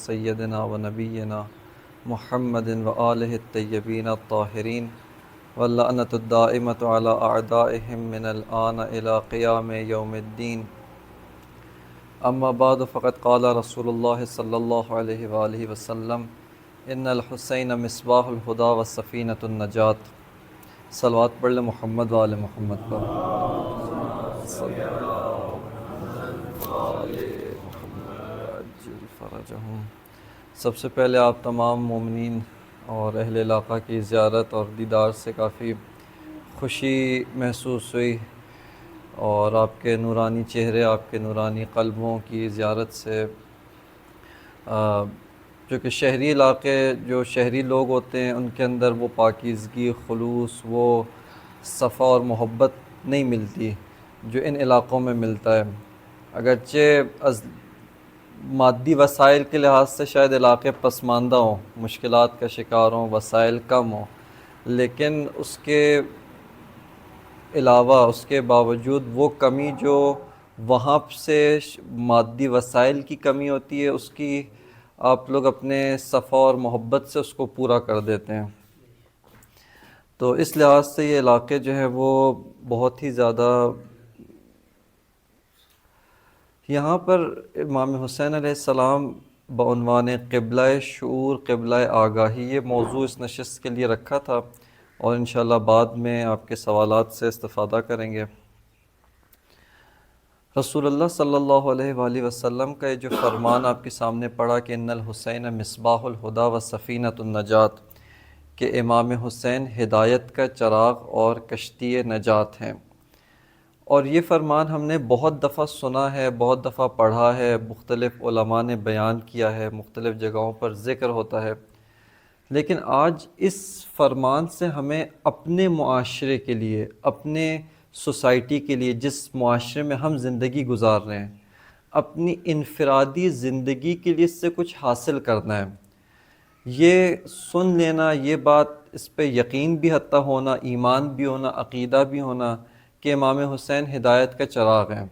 سیدنا و نبینا محمد و آلہ الطیبین الطاہرین واللعنۃ الدائمۃ علی اعدائہم من الآن الی قیام یوم الدین. اما بعد فقد قال رسول اللہ صلی اللہ علیہ وآلہ وسلم ان الحسین مصباح الہدی و سفینۃ النجات. صلوات پڑھ لیں محمد و آل محمد پر. سب سے پہلے آپ تمام مومنین اور اہل علاقہ کی زیارت اور دیدار سے کافی خوشی محسوس ہوئی، اور آپ کے نورانی چہرے، آپ کے نورانی قلبوں کی زیارت سے جو کہ شہری علاقے، جو شہری لوگ ہوتے ہیں ان کے اندر وہ پاکیزگی، خلوص، وہ صفا اور محبت نہیں ملتی جو ان علاقوں میں ملتا ہے. اگرچہ مادی وسائل کے لحاظ سے شاید علاقے پسماندہ ہوں، مشکلات کا شکار ہوں، وسائل کم ہوں، لیکن اس کے علاوہ، اس کے باوجود وہ کمی جو وہاں سے مادی وسائل کی کمی ہوتی ہے، اس کی آپ لوگ اپنے صفا اور محبت سے اس کو پورا کر دیتے ہیں. تو اس لحاظ سے یہ علاقے جو ہیں وہ بہت ہی زیادہ، یہاں پر امام حسین علیہ السلام بعنوان قبلہ شعور، قبلہ آگاہی، یہ موضوع اس نشست کے لیے رکھا تھا، اور انشاءاللہ بعد میں آپ کے سوالات سے استفادہ کریں گے. رسول اللہ صلی اللہ علیہ وآلہ وسلم کا یہ جو فرمان آپ کے سامنے پڑھا کہ ان الحسین مصباح الہدی و سفینۃ النجات، کہ امام حسین ہدایت کا چراغ اور کشتی نجات ہیں، اور یہ فرمان ہم نے بہت دفعہ سنا ہے، بہت دفعہ پڑھا ہے، مختلف علماء نے بیان کیا ہے، مختلف جگہوں پر ذکر ہوتا ہے. لیکن آج اس فرمان سے ہمیں اپنے معاشرے کے لیے، اپنے سوسائٹی کے لیے، جس معاشرے میں ہم زندگی گزار رہے ہیں، اپنی انفرادی زندگی کے لیے اس سے کچھ حاصل کرنا ہے. یہ سن لینا، یہ بات، اس پہ یقین بھی حتی ہونا، ایمان بھی ہونا، عقیدہ بھی ہونا کہ امام حسین ہدایت کا چراغ ہیں.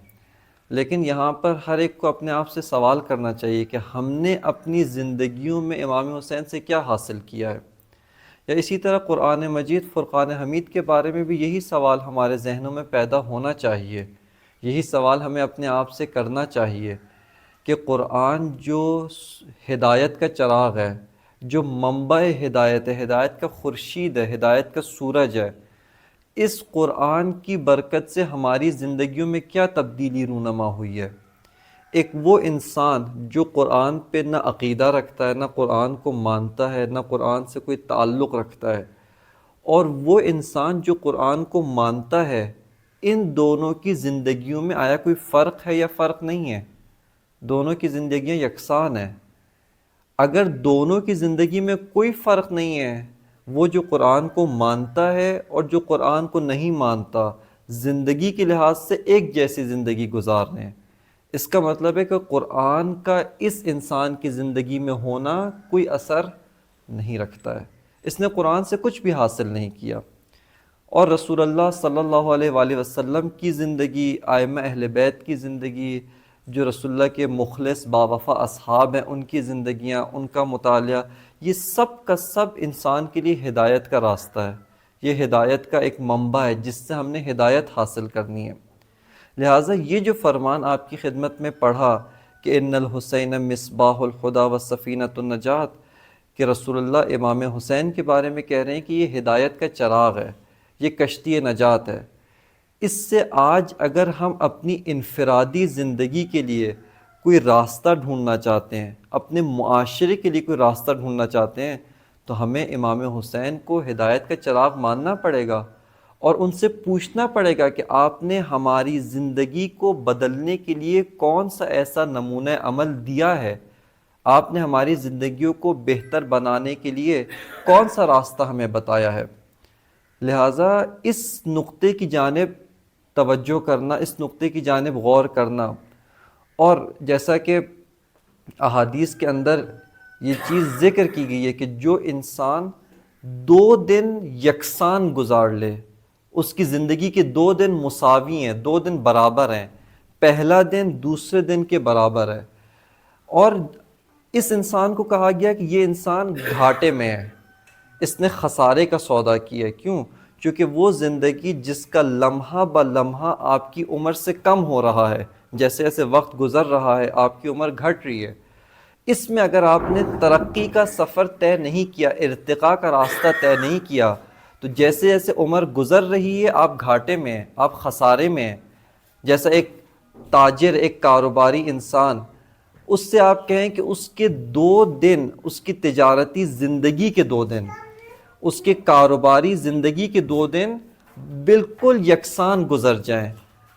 لیکن یہاں پر ہر ایک کو اپنے آپ سے سوال کرنا چاہیے کہ ہم نے اپنی زندگیوں میں امام حسین سے کیا حاصل کیا ہے. یا اسی طرح قرآن مجید فرقان حمید کے بارے میں بھی یہی سوال ہمارے ذہنوں میں پیدا ہونا چاہیے، یہی سوال ہمیں اپنے آپ سے کرنا چاہیے کہ قرآن جو ہدایت کا چراغ ہے، جو منبع ہدایت ہے، ہدایت کا خورشید ہے، ہدایت کا سورج ہے، اس قرآن کی برکت سے ہماری زندگیوں میں کیا تبدیلی رونما ہوئی ہے. ایک وہ انسان جو قرآن پہ نہ عقیدہ رکھتا ہے، نہ قرآن کو مانتا ہے، نہ قرآن سے کوئی تعلق رکھتا ہے، اور وہ انسان جو قرآن کو مانتا ہے، ان دونوں کی زندگیوں میں آیا کوئی فرق ہے یا فرق نہیں ہے؟ دونوں کی زندگیاں یکساں ہیں. اگر دونوں کی زندگی میں کوئی فرق نہیں ہے، وہ جو قرآن کو مانتا ہے اور جو قرآن کو نہیں مانتا، زندگی کے لحاظ سے ایک جیسی زندگی گزار رہے ہیں، اس کا مطلب ہے کہ قرآن کا اس انسان کی زندگی میں ہونا کوئی اثر نہیں رکھتا ہے، اس نے قرآن سے کچھ بھی حاصل نہیں کیا. اور رسول اللہ صلی اللہ علیہ وآلہ وسلم کی زندگی، ائمہ اہل بیت کی زندگی، جو رسول اللہ کے مخلص باوفا اصحاب ہیں، ان کی زندگیاں، ان کا مطالعہ، یہ سب کا سب انسان کے لیے ہدایت کا راستہ ہے. یہ ہدایت کا ایک منبع ہے جس سے ہم نے ہدایت حاصل کرنی ہے. لہٰذا یہ جو فرمان آپ کی خدمت میں پڑھا کہ ان الحسین مصباح الہدی و سفینۃ النجات، کہ رسول اللہ امام حسین کے بارے میں کہہ رہے ہیں کہ یہ ہدایت کا چراغ ہے، یہ کشتی نجات ہے. اس سے آج اگر ہم اپنی انفرادی زندگی کے لیے کوئی راستہ ڈھونڈنا چاہتے ہیں، اپنے معاشرے کے لیے کوئی راستہ ڈھونڈنا چاہتے ہیں، تو ہمیں امام حسین کو ہدایت کا چراغ ماننا پڑے گا، اور ان سے پوچھنا پڑے گا کہ آپ نے ہماری زندگی کو بدلنے کے لیے کون سا ایسا نمونہ عمل دیا ہے، آپ نے ہماری زندگیوں کو بہتر بنانے کے لیے کون سا راستہ ہمیں بتایا ہے. لہٰذا اس نقطے کی جانب توجہ کرنا، اس نقطے کی جانب غور کرنا، اور جیسا کہ احادیث کے اندر یہ چیز ذکر کی گئی ہے کہ جو انسان 2 دن یکساں گزار لے، اس کی زندگی کے 2 دن مساوی ہیں، 2 دن برابر ہیں، پہلا دن دوسرے دن کے برابر ہے، اور اس انسان کو کہا گیا کہ یہ انسان گھاٹے میں ہے، اس نے خسارے کا سودا کیا ہے۔ کیوں؟ کیونکہ وہ زندگی جس کا لمحہ بہ لمحہ آپ کی عمر سے کم ہو رہا ہے، جیسے جیسے وقت گزر رہا ہے آپ کی عمر گھٹ رہی ہے، اس میں اگر آپ نے ترقی کا سفر طے نہیں کیا، ارتقاء کا راستہ طے نہیں کیا، تو جیسے جیسے عمر گزر رہی ہے آپ گھاٹے میں ہیں، آپ خسارے میں ہیں۔ جیسا ایک تاجر، ایک کاروباری انسان، اس سے آپ کہیں کہ اس کے 2 دن، اس کی تجارتی زندگی کے 2 دن، اس کے کاروباری زندگی کے 2 دن بالکل یکساں گزر جائیں،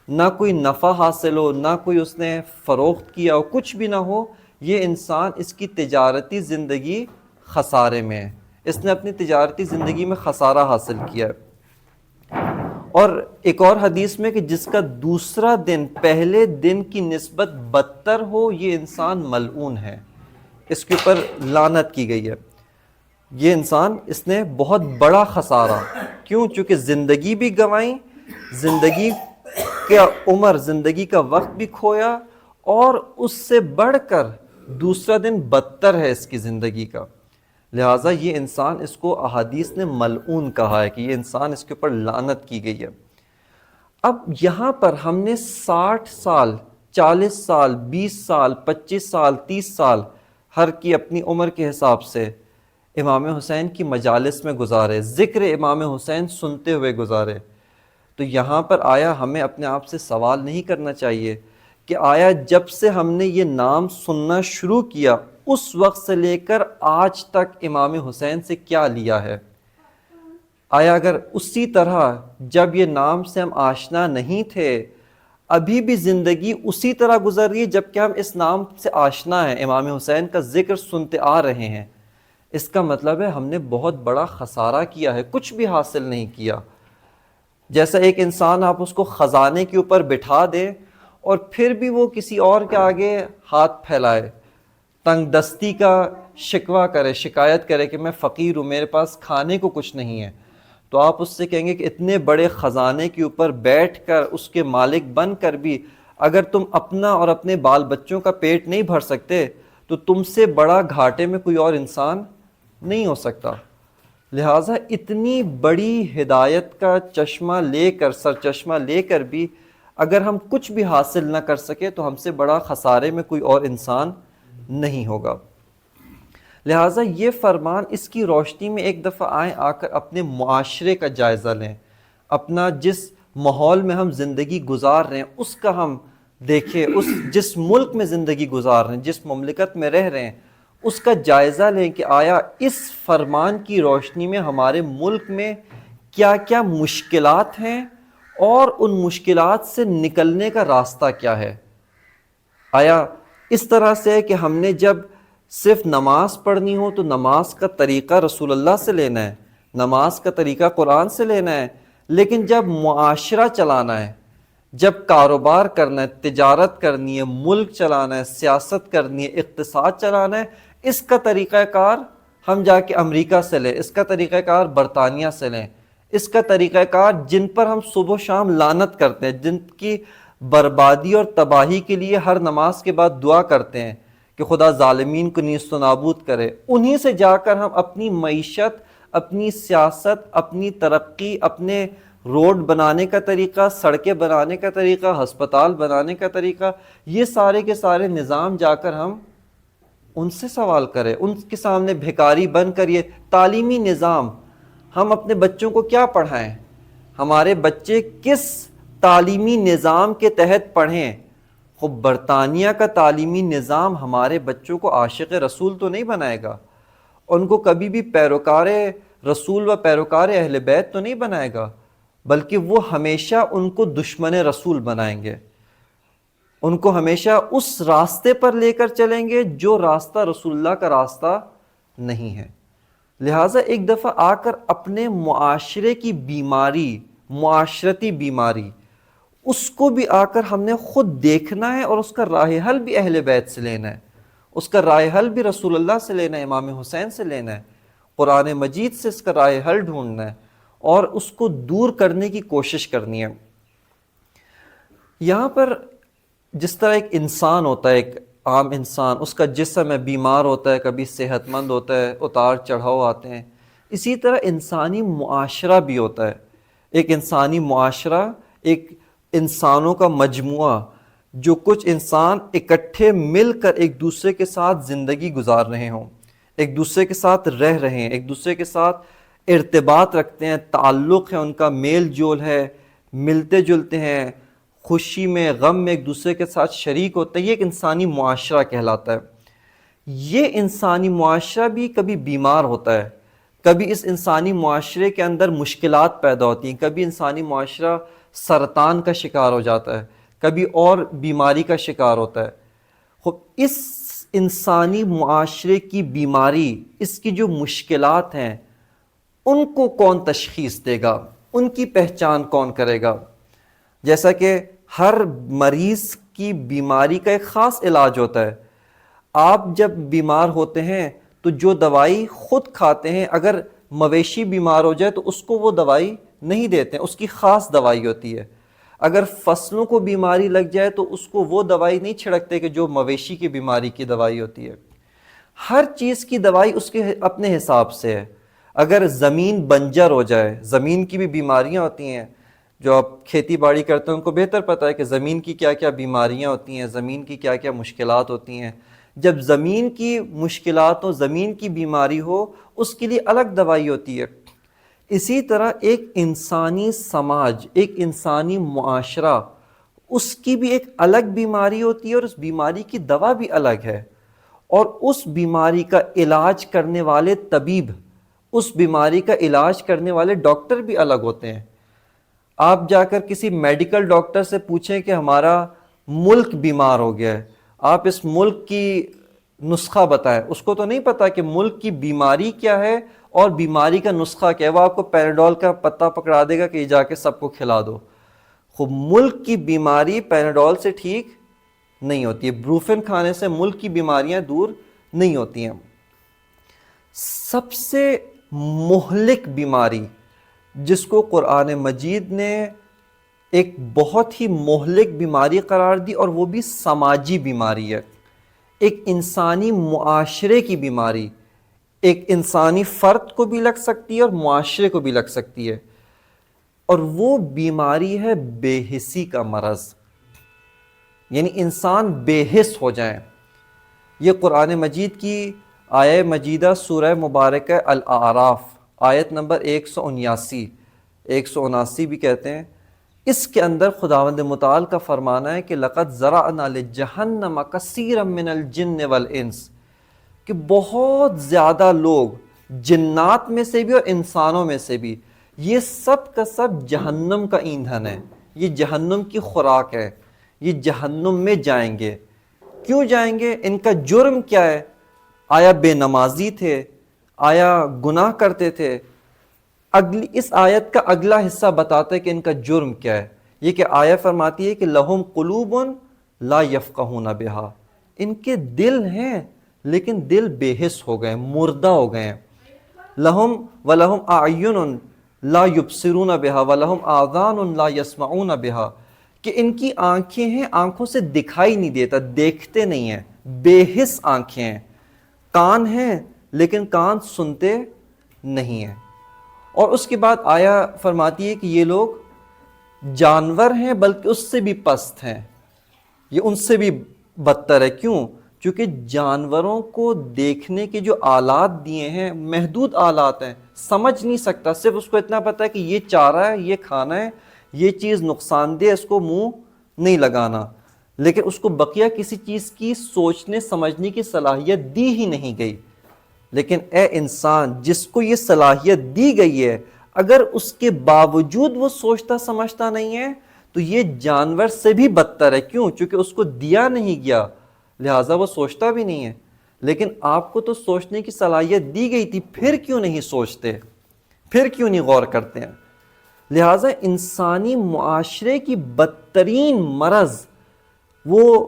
نہ کوئی نفع حاصل ہو، نہ کوئی اس نے فروخت کیا ہو، کچھ بھی نہ ہو، یہ انسان، اس کی تجارتی زندگی خسارے میں ہے، اس نے اپنی تجارتی زندگی میں خسارہ حاصل کیا ہے۔ اور ایک اور حدیث میں کہ جس کا دوسرا دن پہلے دن کی نسبت بدتر ہو، یہ انسان ملعون ہے، اس کے اوپر لعنت کی گئی ہے۔ یہ انسان، اس نے بہت بڑا خسارہ، کیوں؟ چونکہ زندگی بھی گنوائی، زندگی کا عمر، زندگی کا وقت بھی کھویا، اور اس سے بڑھ کر دوسرا دن بدتر ہے اس کی زندگی کا۔ لہٰذا یہ انسان، اس کو احادیث نے ملعون کہا ہے کہ یہ انسان، اس کے اوپر لعنت کی گئی ہے۔ اب یہاں پر ہم نے 60 سال، 40 سال، 20 سال، 25 سال، 30 سال، ہر کی اپنی عمر کے حساب سے امام حسین کی مجالس میں گزارے، ذکر امام حسین سنتے ہوئے گزارے، تو یہاں پر آیا ہمیں اپنے آپ سے سوال نہیں کرنا چاہیے کہ آیا جب سے ہم نے یہ نام سننا شروع کیا اس وقت سے لے کر آج تک امام حسین سے کیا لیا ہے؟ آیا اگر اسی طرح جب یہ نام سے ہم آشنا نہیں تھے، ابھی بھی زندگی اسی طرح گزر رہی ہے جب کہ ہم اس نام سے آشنا ہیں، امام حسین کا ذکر سنتے آ رہے ہیں، اس کا مطلب ہے ہم نے بہت بڑا خسارہ کیا ہے، کچھ بھی حاصل نہیں کیا۔ جیسا ایک انسان، آپ اس کو خزانے کے اوپر بٹھا دیں اور پھر بھی وہ کسی اور کے آگے ہاتھ پھیلائے، تنگ دستی کا شکوہ کرے، شکایت کرے کہ میں فقیر ہوں، میرے پاس کھانے کو کچھ نہیں ہے، تو آپ اس سے کہیں گے کہ اتنے بڑے خزانے کے اوپر بیٹھ کر اس کے مالک بن کر بھی اگر تم اپنا اور اپنے بال بچوں کا پیٹ نہیں بھر سکتے تو تم سے بڑا گھاٹے میں کوئی اور انسان نہیں ہو سکتا۔ لہٰذا اتنی بڑی ہدایت کا چشمہ لے کر، سرچشمہ لے کر بھی اگر ہم کچھ بھی حاصل نہ کر سکے تو ہم سے بڑا خسارے میں کوئی اور انسان نہیں ہوگا۔ لہٰذا یہ فرمان، اس کی روشنی میں ایک دفعہ آ کر اپنے معاشرے کا جائزہ لیں، اپنا جس ماحول میں ہم زندگی گزار رہے ہیں اس کا ہم دیکھیں، جس ملک میں زندگی گزار رہے ہیں، جس مملکت میں رہ رہے ہیں، اس کا جائزہ لیں کہ آیا اس فرمان کی روشنی میں ہمارے ملک میں کیا کیا مشکلات ہیں اور ان مشکلات سے نکلنے کا راستہ کیا ہے۔ آیا اس طرح سے ہے کہ ہم نے جب صرف نماز پڑھنی ہو تو نماز کا طریقہ رسول اللہ سے لینا ہے، نماز کا طریقہ قرآن سے لینا ہے، لیکن جب معاشرہ چلانا ہے، جب کاروبار کرنا ہے، تجارت کرنی ہے، ملک چلانا ہے، سیاست کرنی ہے، اقتصاد چلانا ہے، اس کا طریقہ کار ہم جا کے امریکہ سے لیں، اس کا طریقہ کار برطانیہ سے لیں، اس کا طریقہ کار جن پر ہم صبح و شام لعنت کرتے ہیں، جن کی بربادی اور تباہی کے لیے ہر نماز کے بعد دعا کرتے ہیں کہ خدا ظالمین کو نیست و نابود کرے، انہی سے جا کر ہم اپنی معیشت، اپنی سیاست، اپنی ترقی، اپنے روڈ بنانے کا طریقہ، سڑکیں بنانے کا طریقہ، ہسپتال بنانے کا طریقہ، یہ سارے کے سارے نظام جا کر ہم ان سے سوال کریں، ان کے سامنے بھکاری بن کر یہ تعلیمی نظام ہم اپنے بچوں کو کیا پڑھائیں؟ ہمارے بچے کس تعلیمی نظام کے تحت پڑھیں؟ خب برطانیہ کا تعلیمی نظام ہمارے بچوں کو عاشق رسول تو نہیں بنائے گا، ان کو کبھی بھی پیروکار رسول و پیروکار اہل بیت تو نہیں بنائے گا، بلکہ وہ ہمیشہ ان کو دشمن رسول بنائیں گے، ان کو ہمیشہ اس راستے پر لے کر چلیں گے جو راستہ رسول اللہ کا راستہ نہیں ہے۔ لہٰذا ایک دفعہ آ کر اپنے معاشرے کی بیماری، معاشرتی بیماری، اس کو بھی آ کر ہم نے خود دیکھنا ہے اور اس کا راہ حل بھی اہل بیت سے لینا ہے، اس کا راہ حل بھی رسول اللہ سے لینا ہے، امام حسین سے لینا ہے، قرآن مجید سے اس کا راہ حل ڈھونڈنا ہے اور اس کو دور کرنے کی کوشش کرنی ہے۔ یہاں پر جس طرح ایک انسان ہوتا ہے، ایک عام انسان، اس کا جسم ہے بیمار ہوتا ہے، کبھی صحت مند ہوتا ہے، اتار چڑھاؤ آتے ہیں. اسی طرح انسانی معاشرہ بھی ہوتا ہے. ایک انسانی معاشرہ ایک انسانوں کا مجموعہ، جو کچھ انسان اکٹھے مل کر ایک دوسرے کے ساتھ زندگی گزار رہے ہوں، ایک دوسرے کے ساتھ رہ رہے ہیں، ایک دوسرے کے ساتھ ارتباط رکھتے ہیں، تعلق ہے، ان کا میل جول ہے، ملتے جلتے ہیں، خوشی میں غم میں ایک دوسرے کے ساتھ شریک ہوتے ہیں. یہ ایک انسانی معاشرہ کہلاتا ہے. یہ انسانی معاشرہ بھی کبھی بیمار ہوتا ہے، کبھی اس انسانی معاشرے کے اندر مشکلات پیدا ہوتی ہیں، کبھی انسانی معاشرہ سرطان کا شکار ہو جاتا ہے، کبھی اور بیماری کا شکار ہوتا ہے. خب اس انسانی معاشرے کی بیماری، اس کی جو مشکلات ہیں، ان کو کون تشخیص دے گا، ان کی پہچان کون کرے گا؟ جیسا کہ ہر مریض کی بیماری کا ایک خاص علاج ہوتا ہے. آپ جب بیمار ہوتے ہیں تو جو دوائی خود کھاتے ہیں، اگر مویشی بیمار ہو جائے تو اس کو وہ دوائی نہیں دیتے ہیں، اس کی خاص دوائی ہوتی ہے. اگر فصلوں کو بیماری لگ جائے تو اس کو وہ دوائی نہیں چھڑکتے کہ جو مویشی کی بیماری کی دوائی ہوتی ہے. ہر چیز کی دوائی اس کے اپنے حساب سے ہے. اگر زمین بنجر ہو جائے، زمین کی بھی بیماریاں ہوتی ہیں. جو آپ کھیتی باڑی کرتے ہیں ان کو بہتر پتہ ہے کہ زمین کی کیا کیا بیماریاں ہوتی ہیں، زمین کی کیا کیا مشکلات ہوتی ہیں. جب زمین کی مشکلات ہو، زمین کی بیماری ہو، اس کے لیے الگ دوائی ہوتی ہے. اسی طرح ایک انسانی سماج، ایک انسانی معاشرہ، اس کی بھی ایک الگ بیماری ہوتی ہے اور اس بیماری کی دوا بھی الگ ہے. اور اس بیماری کا علاج کرنے والے طبیب، اس بیماری کا علاج کرنے والے ڈاکٹر بھی الگ ہوتے ہیں. آپ جا کر کسی میڈیکل ڈاکٹر سے پوچھیں کہ ہمارا ملک بیمار ہو گیا ہے، آپ اس ملک کی نسخہ بتائیں، اس کو تو نہیں پتا کہ ملک کی بیماری کیا ہے اور بیماری کا نسخہ کیا ہے. وہ آپ کو پیناڈول کا پتہ پکڑا دے گا کہ یہ جا کے سب کو کھلا دو. خب ملک کی بیماری پیناڈول سے ٹھیک نہیں ہوتی ہے، بروفن کھانے سے ملک کی بیماریاں دور نہیں ہوتی ہیں. سب سے مہلک بیماری جس کو قرآن مجید نے ایک بہت ہی مہلک بیماری قرار دی، اور وہ بھی سماجی بیماری ہے، ایک انسانی معاشرے کی بیماری، ایک انسانی فرد کو بھی لگ سکتی ہے اور معاشرے کو بھی لگ سکتی ہے. اور وہ بیماری ہے بے حسی کا مرض، یعنی انسان بے حس ہو جائیں. یہ قرآن مجید کی آیہ مجیدہ سورہ مبارکہ الاعراف آیت نمبر 179 179 بھی کہتے ہیں. اس کے اندر خداوند متعال کا فرمانا ہے کہ لَقَدْ زَرَعْنَا لِجَهَنَّمَ كَثِيرًا مِّنَ الْجِنِّ وَالْإِنسِ، کہ بہت زیادہ لوگ جنات میں سے بھی اور انسانوں میں سے بھی، یہ سب کا سب جہنم کا ایندھن ہے، یہ جہنم کی خوراک ہے، یہ جہنم میں جائیں گے. کیوں جائیں گے؟ ان کا جرم کیا ہے؟ آیا بے نمازی تھے؟ آیا گناہ کرتے تھے؟ اس آیت کا اگلا حصہ بتاتا ہے کہ ان کا جرم کیا ہے. یہ کہ آیت فرماتی ہے کہ لہم قلوب لا یفقہون بہا، ان کے دل ہیں لیکن دل بے حس ہو گئے، مردہ ہو گئے ہیں. لہم ولہم اعین لا یبصرون بہا ولہم آذان لا یسمعون بہا، کہ ان کی آنکھیں ہیں، آنکھوں سے دکھائی نہیں دیتا، دیکھتے نہیں ہیں، بے حس آنکھیں ہیں. کان ہیں لیکن کان سنتے نہیں ہیں. اور اس کے بعد آیا فرماتی ہے کہ یہ لوگ جانور ہیں بلکہ اس سے بھی پست ہیں، یہ ان سے بھی بدتر ہے. کیوں؟ چونکہ جانوروں کو دیکھنے کے جو آلات دیے ہیں محدود آلات ہیں، سمجھ نہیں سکتا، صرف اس کو اتنا پتا ہے کہ یہ چارہ ہے، یہ کھانا ہے، یہ چیز نقصان دہ، اس کو منہ نہیں لگانا. لیکن اس کو بقیہ کسی چیز کی سوچنے سمجھنے کی صلاحیت دی ہی نہیں گئی. لیکن اے انسان، جس کو یہ صلاحیت دی گئی ہے، اگر اس کے باوجود وہ سوچتا سمجھتا نہیں ہے تو یہ جانور سے بھی بدتر ہے. کیوں؟ چونکہ اس کو دیا نہیں گیا، لہٰذا وہ سوچتا بھی نہیں ہے. لیکن آپ کو تو سوچنے کی صلاحیت دی گئی تھی، پھر کیوں نہیں سوچتے، پھر کیوں نہیں غور کرتے ہیں؟ لہٰذا انسانی معاشرے کی بدترین مرض وہ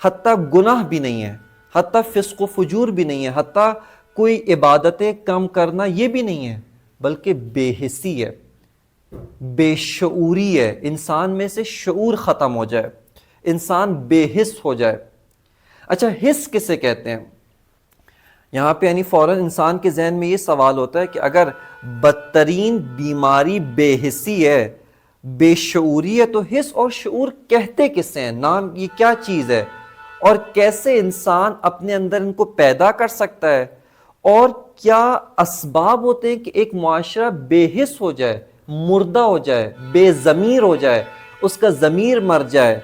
حتیٰ گناہ بھی نہیں ہے، حتیٰ فسق و فجور بھی نہیں ہے، حتیٰ کوئی عبادتیں کم کرنا یہ بھی نہیں ہے، بلکہ بے حسی ہے، بے شعوری ہے. انسان میں سے شعور ختم ہو جائے، انسان بے حس ہو جائے. اچھا حس کسے کہتے ہیں؟ یہاں پہ یعنی فوراً انسان کے ذہن میں یہ سوال ہوتا ہے کہ اگر بدترین بیماری بے حسی ہے، بے شعوری ہے، تو حس اور شعور کہتے کسے ہیں؟ نام یہ کیا چیز ہے اور کیسے انسان اپنے اندر ان کو پیدا کر سکتا ہے، اور کیا اسباب ہوتے ہیں کہ ایک معاشرہ بے حس ہو جائے، مردہ ہو جائے، بے ضمیر ہو جائے، اس کا ضمیر مر جائے،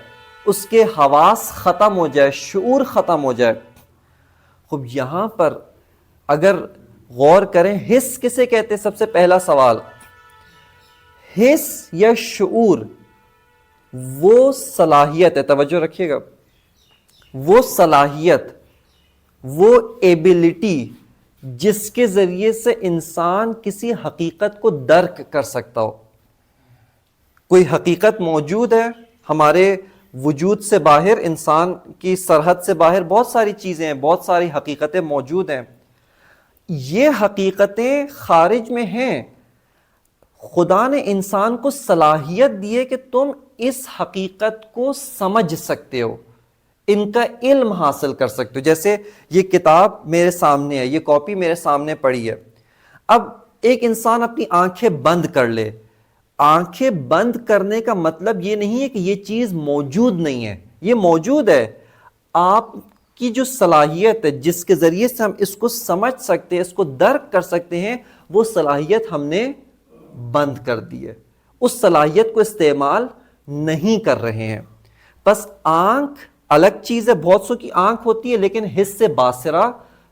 اس کے حواس ختم ہو جائے، شعور ختم ہو جائے؟ خب یہاں پر اگر غور کریں حس کسے کہتے ہیں، سب سے پہلا سوال، حس یا شعور وہ صلاحیت ہے، توجہ رکھیے گا، وہ صلاحیت، وہ ایبلٹی جس کے ذریعے سے انسان کسی حقیقت کو درک کر سکتا ہو۔ کوئی حقیقت موجود ہے ہمارے وجود سے باہر، انسان کی سرحد سے باہر بہت ساری چیزیں ہیں، بہت ساری حقیقتیں موجود ہیں، یہ حقیقتیں خارج میں ہیں، خدا نے انسان کو صلاحیت دی ہے کہ تم اس حقیقت کو سمجھ سکتے ہو، ان کا علم حاصل کر سکتے ہو۔ جیسے یہ کتاب میرے سامنے ہے، یہ کاپی میرے سامنے پڑی ہے، اب ایک انسان اپنی آنکھیں بند کر لے، آنکھیں بند کرنے کا مطلب یہ نہیں ہے کہ یہ چیز موجود نہیں ہے، یہ موجود ہے۔ آپ کی جو صلاحیت ہے جس کے ذریعے سے ہم اس کو سمجھ سکتے ہیں، اس کو درک کر سکتے ہیں، وہ صلاحیت ہم نے بند کر دی ہے، اس صلاحیت کو استعمال نہیں کر رہے ہیں۔ بس آنکھ الگ چیز ہے، بہت سو کی آنکھ ہوتی ہے لیکن حس سے باصرہ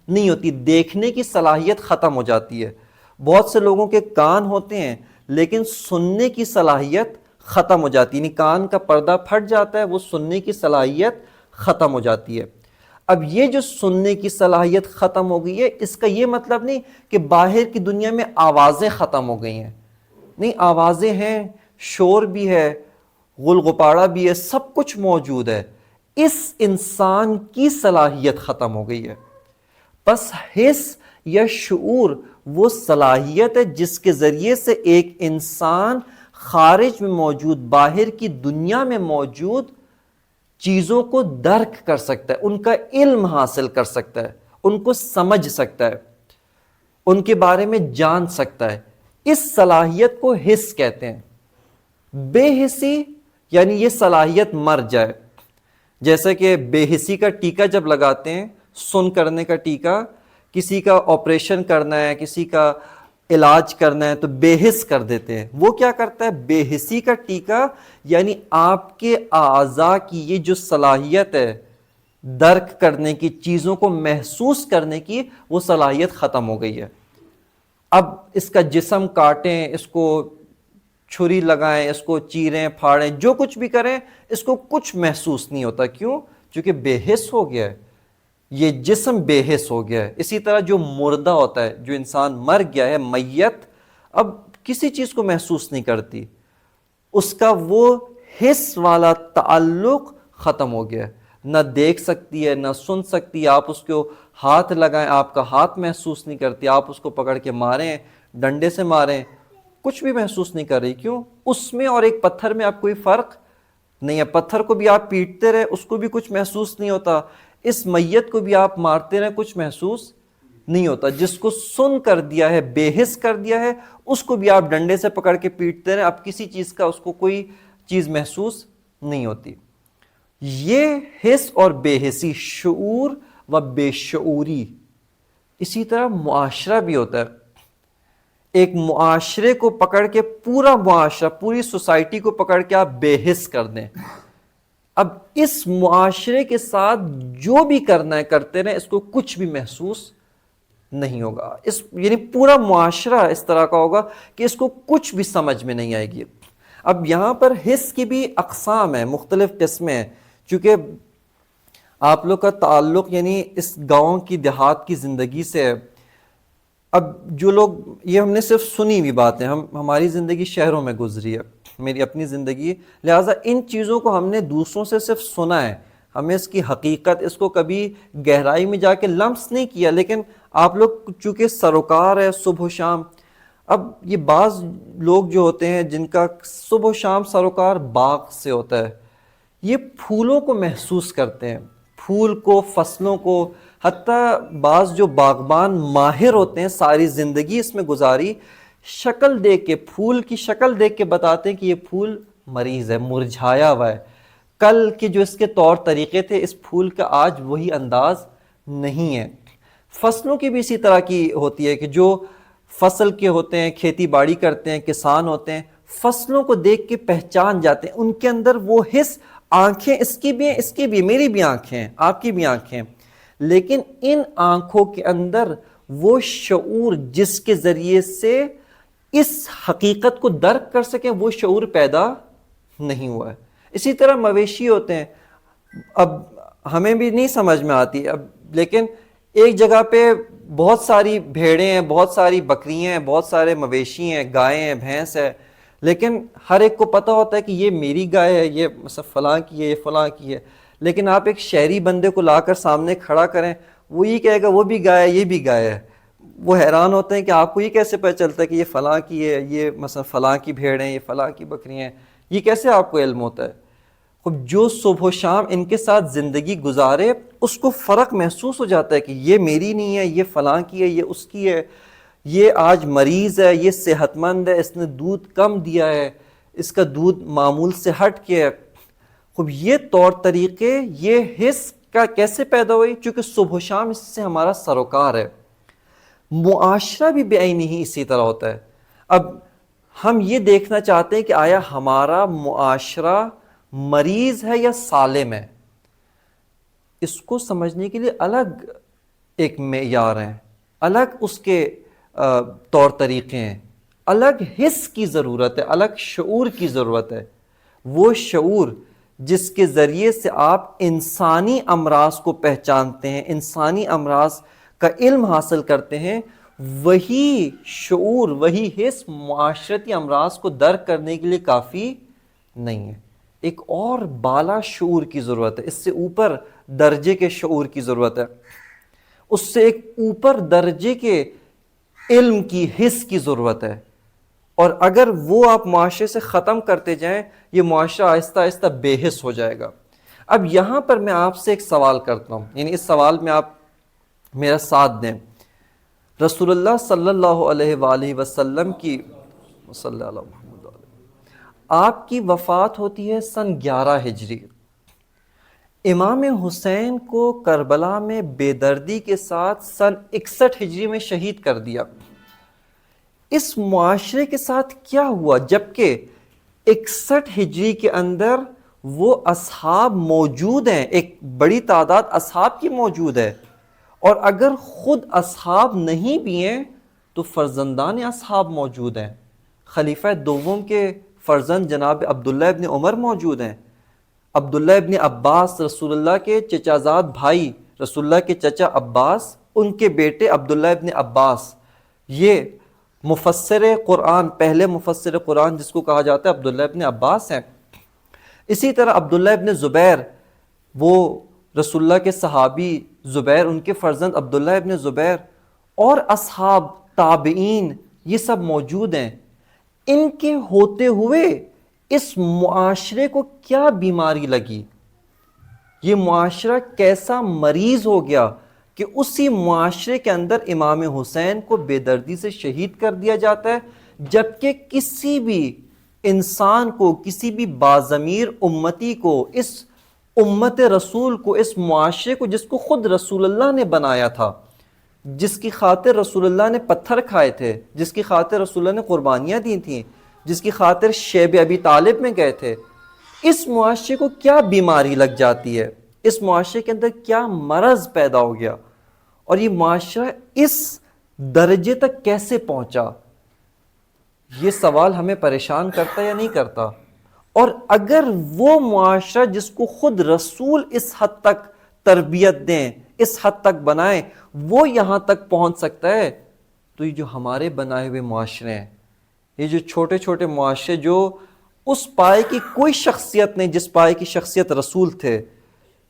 نہیں ہوتی، دیکھنے کی صلاحیت ختم ہو جاتی ہے۔ بہت سے لوگوں کے کان ہوتے ہیں لیکن سننے کی صلاحیت ختم ہو جاتی ہے، یعنی کان کا پردہ پھٹ جاتا ہے، وہ سننے کی صلاحیت ختم ہو جاتی ہے۔ اب یہ جو سننے کی صلاحیت ختم ہو گئی ہے، اس کا یہ مطلب نہیں کہ باہر کی دنیا میں آوازیں ختم ہو گئی ہیں، نہیں، آوازیں ہیں، شور بھی ہے، غل غپاڑہ بھی ہے، سب کچھ موجود ہے، اس انسان کی صلاحیت ختم ہو گئی ہے۔ بس حس یا شعور وہ صلاحیت ہے جس کے ذریعے سے ایک انسان خارج میں موجود، باہر کی دنیا میں موجود چیزوں کو درک کر سکتا ہے، ان کا علم حاصل کر سکتا ہے، ان کو سمجھ سکتا ہے، ان کے بارے میں جان سکتا ہے۔ اس صلاحیت کو حس کہتے ہیں۔ بے حسی یعنی یہ صلاحیت مر جائے، جیسے کہ بے حسی کا ٹیکہ جب لگاتے ہیں، سن کرنے کا ٹیکہ، کسی کا آپریشن کرنا ہے، کسی کا علاج کرنا ہے تو بے حس کر دیتے ہیں، وہ کیا کرتا ہے؟ بے حسی کا ٹیکہ، یعنی آپ کے اعضاء کی یہ جو صلاحیت ہے درک کرنے کی، چیزوں کو محسوس کرنے کی، وہ صلاحیت ختم ہو گئی ہے۔ اب اس کا جسم کاٹیں، اس کو چھری لگائیں، اس کو چیریں پھاڑیں، جو کچھ بھی کریں، اس کو کچھ محسوس نہیں ہوتا۔ کیوں؟ چونکہ بے حس ہو گیا ہے، یہ جسم بے حس ہو گیا ہے۔ اسی طرح جو مردہ ہوتا ہے، جو انسان مر گیا ہے، میت اب کسی چیز کو محسوس نہیں کرتی، اس کا وہ حس والا تعلق ختم ہو گیا ہے، نہ دیکھ سکتی ہے، نہ سن سکتی ہے، آپ اس کو ہاتھ لگائیں، آپ کا ہاتھ محسوس نہیں کرتی، آپ اس کو پکڑ کے ماریں، ڈنڈے سے ماریں، کچھ بھی محسوس نہیں کر رہی۔ کیوں؟ اس میں اور ایک پتھر میں آپ کوئی فرق نہیں ہے، پتھر کو بھی آپ پیٹتے رہے، اس کو بھی کچھ محسوس نہیں ہوتا، اس میت کو بھی آپ مارتے رہے، کچھ محسوس نہیں ہوتا۔ جس کو سن کر دیا ہے، بے حس کر دیا ہے، اس کو بھی آپ ڈنڈے سے پکڑ کے پیٹتے رہے، اب کسی چیز کا اس کو کوئی چیز محسوس نہیں ہوتی۔ یہ حس اور بے حسی، شعور و بے شعوری۔ اسی طرح معاشرہ بھی ہوتا ہے، ایک معاشرے کو پکڑ کے، پورا معاشرہ، پوری سوسائٹی کو پکڑ کے آپ بے حس کر دیں، اب اس معاشرے کے ساتھ جو بھی کرنا ہے کرتے رہیں، اس کو کچھ بھی محسوس نہیں ہوگا۔ یعنی پورا معاشرہ اس طرح کا ہوگا کہ اس کو کچھ بھی سمجھ میں نہیں آئے گی۔ اب یہاں پر حس کی بھی اقسام ہیں، مختلف قسمیں ہیں، چونکہ آپ لوگ کا تعلق یعنی اس گاؤں کی، دیہات کی زندگی سے ہے۔ اب جو لوگ، یہ ہم نے صرف سنی ہوئی باتیں، ہماری زندگی شہروں میں گزری ہے، میری اپنی زندگی، لہٰذا ان چیزوں کو ہم نے دوسروں سے صرف سنا ہے، ہمیں اس کی حقیقت، اس کو کبھی گہرائی میں جا کے لمس نہیں کیا۔ لیکن آپ لوگ چونکہ سروکار ہے صبح و شام، اب یہ بعض لوگ جو ہوتے ہیں جن کا صبح و شام سروکار باغ سے ہوتا ہے، یہ پھولوں کو محسوس کرتے ہیں، پھول کو، فصلوں کو، حتیٰ بعض جو باغبان ماہر ہوتے ہیں ساری زندگی اس میں گزاری، شکل دیکھ کے، پھول کی شکل دیکھ کے بتاتے ہیں کہ یہ پھول مریض ہے، مرجھایا ہوا ہے، کل کے جو اس کے طور طریقے تھے اس پھول کا آج وہی انداز نہیں ہے۔ فصلوں کی بھی اسی طرح کی ہوتی ہے کہ جو فصل کے ہوتے ہیں، کھیتی باڑی کرتے ہیں، کسان ہوتے ہیں، فصلوں کو دیکھ کے پہچان جاتے ہیں، ان کے اندر وہ حس، آنکھیں اس کی بھی ہیں، اس کی بھی، میری بھی آنکھیں ہیں، آپ کی بھی آنکھیں ہیں، لیکن ان آنکھوں کے اندر وہ شعور جس کے ذریعے سے اس حقیقت کو درک کر سکیں وہ شعور پیدا نہیں ہوا ہے۔ اسی طرح مویشی ہوتے ہیں، اب ہمیں بھی نہیں سمجھ میں آتی اب، لیکن ایک جگہ پہ بہت ساری بھیڑیں ہیں، بہت ساری بکریاں ہیں، بہت سارے مویشی ہیں، گائیں ہیں، بھینس ہے، لیکن ہر ایک کو پتہ ہوتا ہے کہ یہ میری گائے ہے، یہ مثلا فلاں کی ہے، یہ فلاں کی ہے، لیکن آپ ایک شہری بندے کو لا کر سامنے کھڑا کریں، وہ یہ کہے گا وہ بھی گائے ہے، یہ بھی گائے ہے۔ وہ حیران ہوتے ہیں کہ آپ کو یہ کیسے پتہ چلتا ہے کہ یہ فلاں کی ہے، یہ مثلا فلاں کی بھیڑیں، یہ فلاں کی بکریاں ہیں، یہ کیسے آپ کو علم ہوتا ہے؟ جو صبح و شام ان کے ساتھ زندگی گزارے اس کو فرق محسوس ہو جاتا ہے کہ یہ میری نہیں ہے، یہ فلاں کی ہے، یہ اس کی ہے، یہ آج مریض ہے، یہ صحت مند ہے، اس نے دودھ کم دیا ہے، اس کا دودھ معمول سے ہٹ کے ہے۔ خب یہ طور طریقے، یہ حس کا کیسے پیدا ہوئی؟ چونکہ صبح و شام اس سے ہمارا سروکار ہے۔ معاشرہ بھی بے عینی ہی اسی طرح ہوتا ہے۔ اب ہم یہ دیکھنا چاہتے ہیں کہ آیا ہمارا معاشرہ مریض ہے یا سالم ہے؟ اس کو سمجھنے کے لیے الگ ایک معیار ہیں، الگ اس کے طور طریقے ہیں، الگ حس کی ضرورت ہے، الگ شعور کی ضرورت ہے۔ وہ شعور جس کے ذریعے سے آپ انسانی امراض کو پہچانتے ہیں، انسانی امراض کا علم حاصل کرتے ہیں، وہی شعور، وہی حس معاشرتی امراض کو درک کرنے کے لیے کافی نہیں ہے۔ ایک اور بالا شعور کی ضرورت ہے، اس سے اوپر درجے کے شعور کی ضرورت ہے، اس سے ایک اوپر درجے کے علم کی، حس کی ضرورت ہے۔ اور اگر وہ آپ معاشرے سے ختم کرتے جائیں، یہ معاشرہ آہستہ آہستہ بے حس ہو جائے گا۔ اب یہاں پر میں آپ سے ایک سوال کرتا ہوں، یعنی اس سوال میں آپ میرا ساتھ دیں۔ رسول اللہ صلی اللہ علیہ وآلہ وسلم کی صلی اللہ علیہ آپ کی وفات ہوتی ہے سن 11 ہجری۔ امام حسین کو کربلا میں بے دردی کے ساتھ سن 61 ہجری میں شہید کر دیا۔ اس معاشرے کے ساتھ کیا ہوا جبکہ 61 ہجری کے اندر وہ اصحاب موجود ہیں، ایک بڑی تعداد اصحاب کی موجود ہے، اور اگر خود اصحاب نہیں بھی ہیں تو فرزندان اصحاب موجود ہیں۔ خلیفہ دوم کے فرزند جناب عبداللہ ابن عمر موجود ہیں، عبداللہ ابن عباس رسول اللہ کے چچا زاد بھائی، رسول اللہ کے چچا عباس، ان کے بیٹے عبداللہ ابن عباس، یہ مفسر قرآن، پہلے مفسر قرآن جس کو کہا جاتا ہے عبداللہ ابن عباس ہیں۔ اسی طرح عبداللہ ابن زبیر، وہ رسول اللہ کے صحابی زبیر، ان کے فرزند عبداللہ ابن زبیر، اور اصحاب تابعین، یہ سب موجود ہیں۔ ان کے ہوتے ہوئے اس معاشرے کو کیا بیماری لگی؟ یہ معاشرہ کیسا مریض ہو گیا کہ اسی معاشرے کے اندر امام حسین کو بے دردی سے شہید کر دیا جاتا ہے، جبکہ کسی بھی انسان کو، کسی بھی باضمیر امتی کو، اس امت رسول کو، اس معاشرے کو جس کو خود رسول اللہ نے بنایا تھا، جس کی خاطر رسول اللہ نے پتھر کھائے تھے، جس کی خاطر رسول اللہ نے قربانیاں دی تھیں، جس کی خاطر شیب ابی طالب میں گئے تھے، اس معاشرے کو کیا بیماری لگ جاتی ہے؟ اس معاشرے کے اندر کیا مرض پیدا ہو گیا؟ اور یہ معاشرہ اس درجے تک کیسے پہنچا؟ یہ سوال ہمیں پریشان کرتا یا نہیں کرتا؟ اور اگر وہ معاشرہ جس کو خود رسول اس حد تک تربیت دیں، اس حد تک بنائیں، وہ یہاں تک پہنچ سکتا ہے، تو یہ جو ہمارے بنائے ہوئے معاشرے ہیں، یہ جو چھوٹے چھوٹے معاشرے جو اس پائے کی کوئی شخصیت نہیں جس پائے کی شخصیت رسول تھے،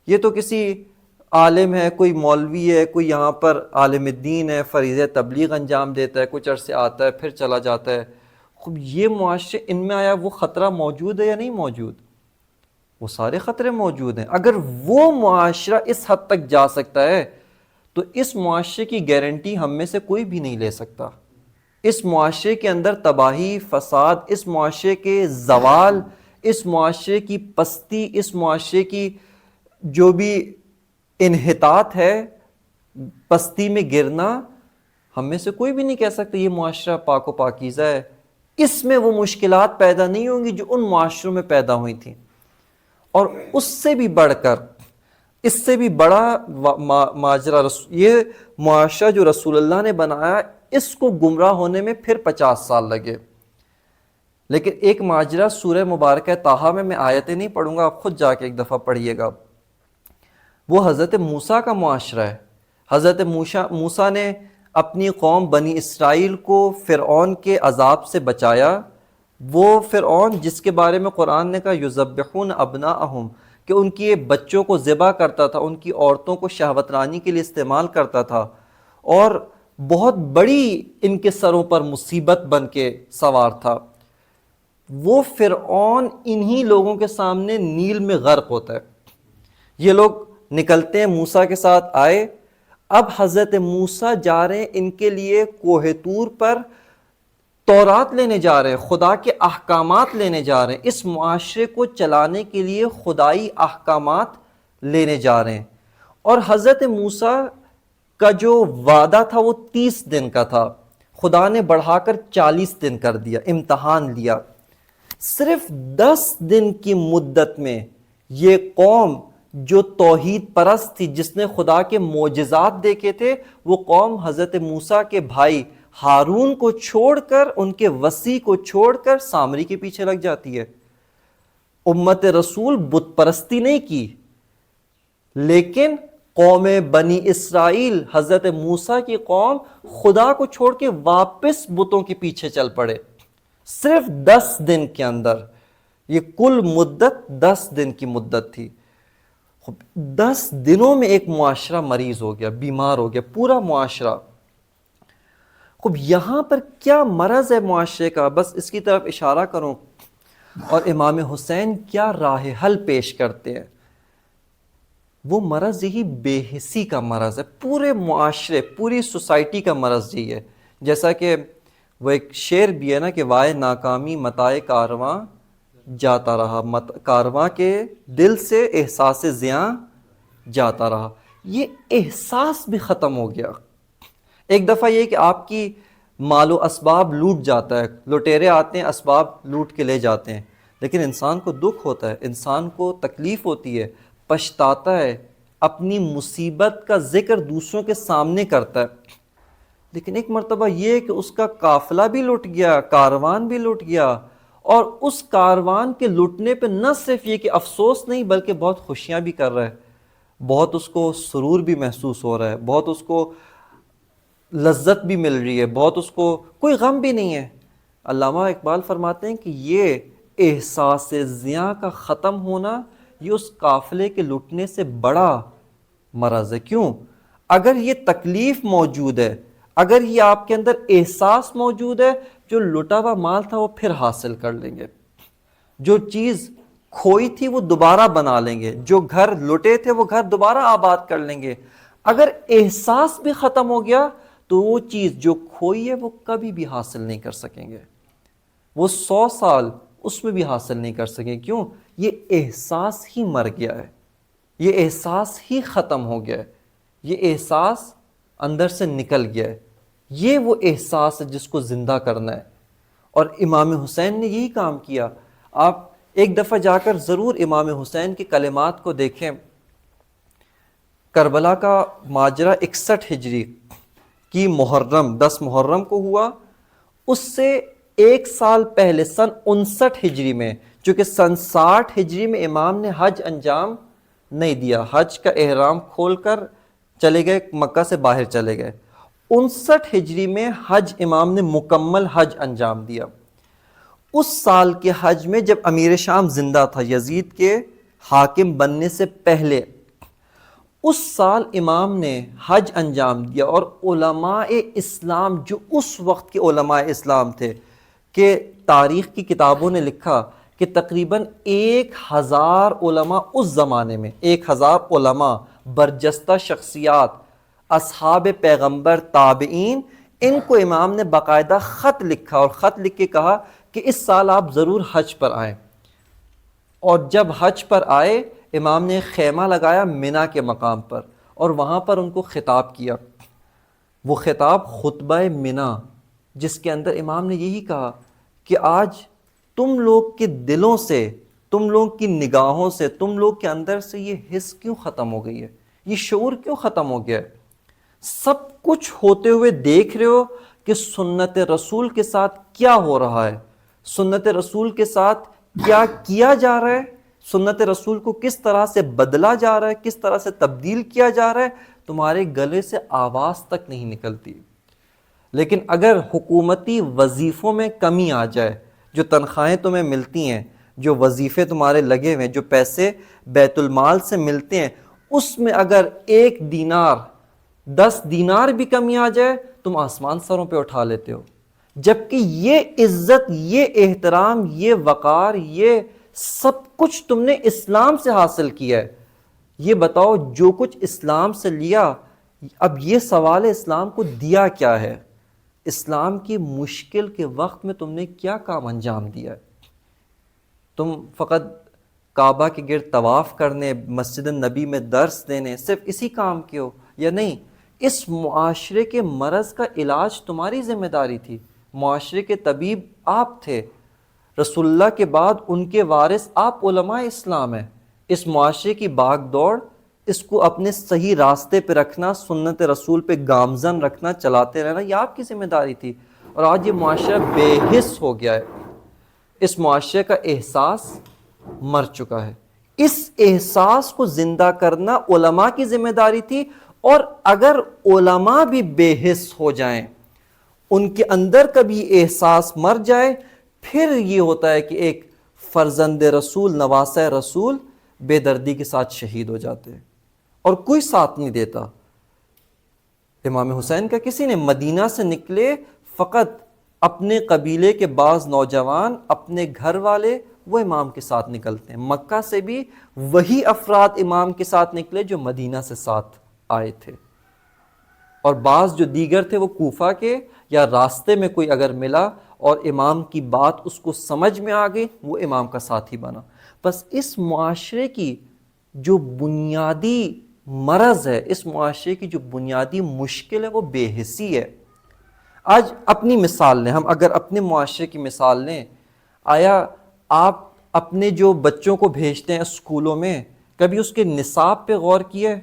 یہ تو کسی عالم ہے، کوئی مولوی ہے، کوئی یہاں پر عالم الدین ہے، فریضہ تبلیغ انجام دیتا ہے، کچھ عرصے آتا ہے پھر چلا جاتا ہے۔ خب یہ معاشرے، ان میں آیا وہ خطرہ موجود ہے یا نہیں موجود؟ وہ سارے خطرے موجود ہیں۔ اگر وہ معاشرہ اس حد تک جا سکتا ہے تو اس معاشرے کی گارنٹی ہم میں سے کوئی بھی نہیں لے سکتا۔ اس معاشرے کے اندر تباہی، فساد، اس معاشرے کے زوال، اس معاشرے کی پستی، اس معاشرے کی جو بھی انحطاط ہے، پستی میں گرنا، ہم میں سے کوئی بھی نہیں کہہ سکتا یہ معاشرہ پاک و پاکیزہ ہے۔ اس میں وہ مشکلات پیدا نہیں ہوں گی جو ان معاشروں میں پیدا ہوئی تھیں، اور اس سے بھی بڑھ کر، اس سے بھی بڑا ماجرا، یہ معاشرہ جو رسول اللہ نے بنایا، اس کو گمراہ ہونے میں پھر 50 سال لگے۔ لیکن ایک ماجرا سورہ مبارکہ طٰہٰ میں آیتیں نہیں پڑھوں گا، آپ خود جا کے ایک دفعہ پڑھیے گا، وہ حضرت موسیٰ کا معاشرہ ہے۔ حضرت موسیٰ نے اپنی قوم بنی اسرائیل کو فرعون کے عذاب سے بچایا۔ وہ فرعون جس کے بارے میں قرآن نے کہا یذبحون ابناءہم، کہ ان کے بچوں کو ذبح کرتا تھا، ان کی عورتوں کو شہوت رانی کے لیے استعمال کرتا تھا، اور بہت بڑی ان کے سروں پر مصیبت بن کے سوار تھا، وہ فرعون انہی لوگوں کے سامنے نیل میں غرق ہوتا ہے۔ یہ لوگ نکلتے ہیں، موسیٰ کے ساتھ آئے، اب حضرت موسیٰ جا رہے ہیں ان کے لیے کوہ طور پر تورات لینے جا رہے ہیں، خدا کے احکامات لینے جا رہے ہیں، اس معاشرے کو چلانے کے لیے خدائی احکامات لینے جا رہے ہیں۔ اور حضرت موسیٰ کا جو وعدہ تھا وہ 30 دن کا تھا، خدا نے بڑھا کر 40 دن کر دیا، امتحان لیا۔ صرف 10 دن کی مدت میں یہ قوم جو توحید پرست تھی، جس نے خدا کے معجزات دیکھے تھے، وہ قوم حضرت موسیٰ کے بھائی ہارون کو چھوڑ کر، ان کے وصی کو چھوڑ کر سامری کے پیچھے لگ جاتی ہے۔ امت رسول بت پرستی نہیں کی، لیکن قوم بنی اسرائیل، حضرت موسیٰ کی قوم، خدا کو چھوڑ کے واپس بتوں کے پیچھے چل پڑے، صرف 10 دن کے اندر۔ یہ کل مدت 10 دن کی مدت تھی۔ 10 دنوں میں ایک معاشرہ مریض ہو گیا، بیمار ہو گیا، پورا معاشرہ۔ خب یہاں پر کیا مرض ہے معاشرے کا، بس اس کی طرف اشارہ کروں، اور امام حسین کیا راہ حل پیش کرتے ہیں۔ وہ مرض یہی بے حسی کا مرض ہے، پورے معاشرے، پوری سوسائٹی کا مرض یہی ہے۔ جیسا کہ وہ ایک شعر بھی ہے نا کہ وائے ناکامی متائے کارواں جاتا رہا، کارواں کے دل سے احساس زیاں جاتا رہا۔ یہ احساس بھی ختم ہو گیا۔ ایک دفعہ یہ کہ آپ کی مال و اسباب لوٹ جاتا ہے، لٹیرے آتے ہیں، اسباب لوٹ کے لے جاتے ہیں، لیکن انسان کو دکھ ہوتا ہے، انسان کو تکلیف ہوتی ہے، پچھتاتا ہے، اپنی مصیبت کا ذکر دوسروں کے سامنے کرتا ہے۔ لیکن ایک مرتبہ یہ کہ اس کا قافلہ بھی لٹ گیا، کاروان بھی لٹ گیا، اور اس کاروان کے لٹنے پہ نہ صرف یہ کہ افسوس نہیں بلکہ بہت خوشیاں بھی کر رہا ہے، بہت اس کو سرور بھی محسوس ہو رہا ہے، بہت اس کو لذت بھی مل رہی ہے، بہت اس کو کوئی غم بھی نہیں ہے۔ علامہ اقبال فرماتے ہیں کہ یہ احساس زیاں کا ختم ہونا یہ اس قافلے کے لٹنے سے بڑا مرض ہے۔ کیوں؟ اگر یہ تکلیف موجود ہے، اگر یہ آپ کے اندر احساس موجود ہے، جو لٹا ہوا مال تھا وہ پھر حاصل کر لیں گے، جو چیز کھوئی تھی وہ دوبارہ بنا لیں گے، جو گھر لٹے تھے وہ گھر دوبارہ آباد کر لیں گے۔ اگر احساس بھی ختم ہو گیا تو وہ چیز جو کھوئی ہے وہ کبھی بھی حاصل نہیں کر سکیں گے، وہ 100 سال اس میں بھی حاصل نہیں کر سکیں۔ کیوں؟ یہ احساس ہی مر گیا ہے، یہ احساس ہی ختم ہو گیا ہے، یہ احساس اندر سے نکل گیا ہے۔ یہ وہ احساس ہے جس کو زندہ کرنا ہے، اور امام حسین نے یہی کام کیا۔ آپ ایک دفعہ جا کر ضرور امام حسین کے کلمات کو دیکھیں۔ کربلا کا ماجرا 61 ہجری کی محرم 10 محرم کو ہوا، اس سے ایک سال پہلے سن 59 ہجری میں، چونکہ سن 60 ہجری میں امام نے حج انجام نہیں دیا، حج کا احرام کھول کر چلے گئے، مکہ سے باہر چلے گئے۔ 59 ہجری میں حج امام نے مکمل حج انجام دیا۔ اس سال کے حج میں جب امیر شام زندہ تھا، یزید کے حاکم بننے سے پہلے، اس سال امام نے حج انجام دیا، اور علماء اسلام جو اس وقت کے علماء اسلام تھے، کہ تاریخ کی کتابوں نے لکھا کہ تقریباً 1000 علماء اس زمانے میں، 1000 علماء برجستہ شخصیات، اصحاب پیغمبر، تابعین، ان کو امام نے باقاعدہ خط لکھا اور خط لکھ کے کہا کہ اس سال آپ ضرور حج پر آئیں. اور جب حج پر آئے امام نے خیمہ لگایا منا کے مقام پر اور وہاں پر ان کو خطاب کیا. وہ خطاب خطبہ منا، جس کے اندر امام نے یہی کہا کہ آج تم لوگ کے دلوں سے، تم لوگ کی نگاہوں سے، تم لوگ کے اندر سے یہ حس کیوں ختم ہو گئی ہے، یہ شعور کیوں ختم ہو گیا ہے؟ سب کچھ ہوتے ہوئے دیکھ رہے ہو کہ سنت رسول کے ساتھ کیا ہو رہا ہے، سنت رسول کے ساتھ کیا کیا جا رہا ہے، سنت رسول کو کس طرح سے بدلا جا رہا ہے، کس طرح سے تبدیل کیا جا رہا ہے، تمہارے گلے سے آواز تک نہیں نکلتی. لیکن اگر حکومتی وظیفوں میں کمی آ جائے، جو تنخواہیں تمہیں ملتی ہیں، جو وظیفے تمہارے لگے ہوئے ہیں، جو پیسے بیت المال سے ملتے ہیں، اس میں اگر 1 دینار 10 دینار بھی کمی آ جائے تم آسمان سروں پہ اٹھا لیتے ہو. جبکہ یہ عزت، یہ احترام، یہ وقار، یہ سب کچھ تم نے اسلام سے حاصل کیا ہے. یہ بتاؤ جو کچھ اسلام سے لیا، اب یہ سوال ہے اسلام کو دیا کیا ہے؟ اسلام کی مشکل کے وقت میں تم نے کیا کام انجام دیا ہے؟ تم فقط کعبہ کے گرد طواف کرنے، مسجد النبی میں درس دینے، صرف اسی کام کے ہو یا نہیں؟ اس معاشرے کے مرض کا علاج تمہاری ذمہ داری تھی. معاشرے کے طبیب آپ تھے. رسول اللہ کے بعد ان کے وارث آپ علماء اسلام ہیں. اس معاشرے کی بھاگ دوڑ، اس کو اپنے صحیح راستے پہ رکھنا، سنت رسول پہ گامزن رکھنا، چلاتے رہنا، یہ آپ کی ذمہ داری تھی. اور آج یہ معاشرہ بے حس ہو گیا ہے. اس معاشرے کا احساس مر چکا ہے. اس احساس کو زندہ کرنا علماء کی ذمہ داری تھی. اور اگر علماء بھی بے حس ہو جائیں، ان کے اندر کبھی احساس مر جائے، پھر یہ ہوتا ہے کہ ایک فرزند رسول، نواسہ رسول بے دردی کے ساتھ شہید ہو جاتے ہیں اور کوئی ساتھ نہیں دیتا. امام حسین کا کسی نے، مدینہ سے نکلے فقط اپنے قبیلے کے بعض نوجوان، اپنے گھر والے، وہ امام کے ساتھ نکلتے ہیں. مکہ سے بھی وہی افراد امام کے ساتھ نکلے جو مدینہ سے ساتھ آئے تھے. اور بعض جو دیگر تھے وہ کوفہ کے یا راستے میں کوئی اگر ملا اور امام کی بات اس کو سمجھ میں آ گئی، وہ امام کا ساتھی بنا. بس اس معاشرے کی جو بنیادی مرض ہے، اس معاشرے کی جو بنیادی مشکل ہے، وہ بے حسی ہے. آج اپنی مثال لیں، ہم اگر اپنے معاشرے کی مثال لیں، آیا آپ اپنے جو بچوں کو بھیجتے ہیں اسکولوں میں، کبھی اس کے نصاب پہ غور کیے؟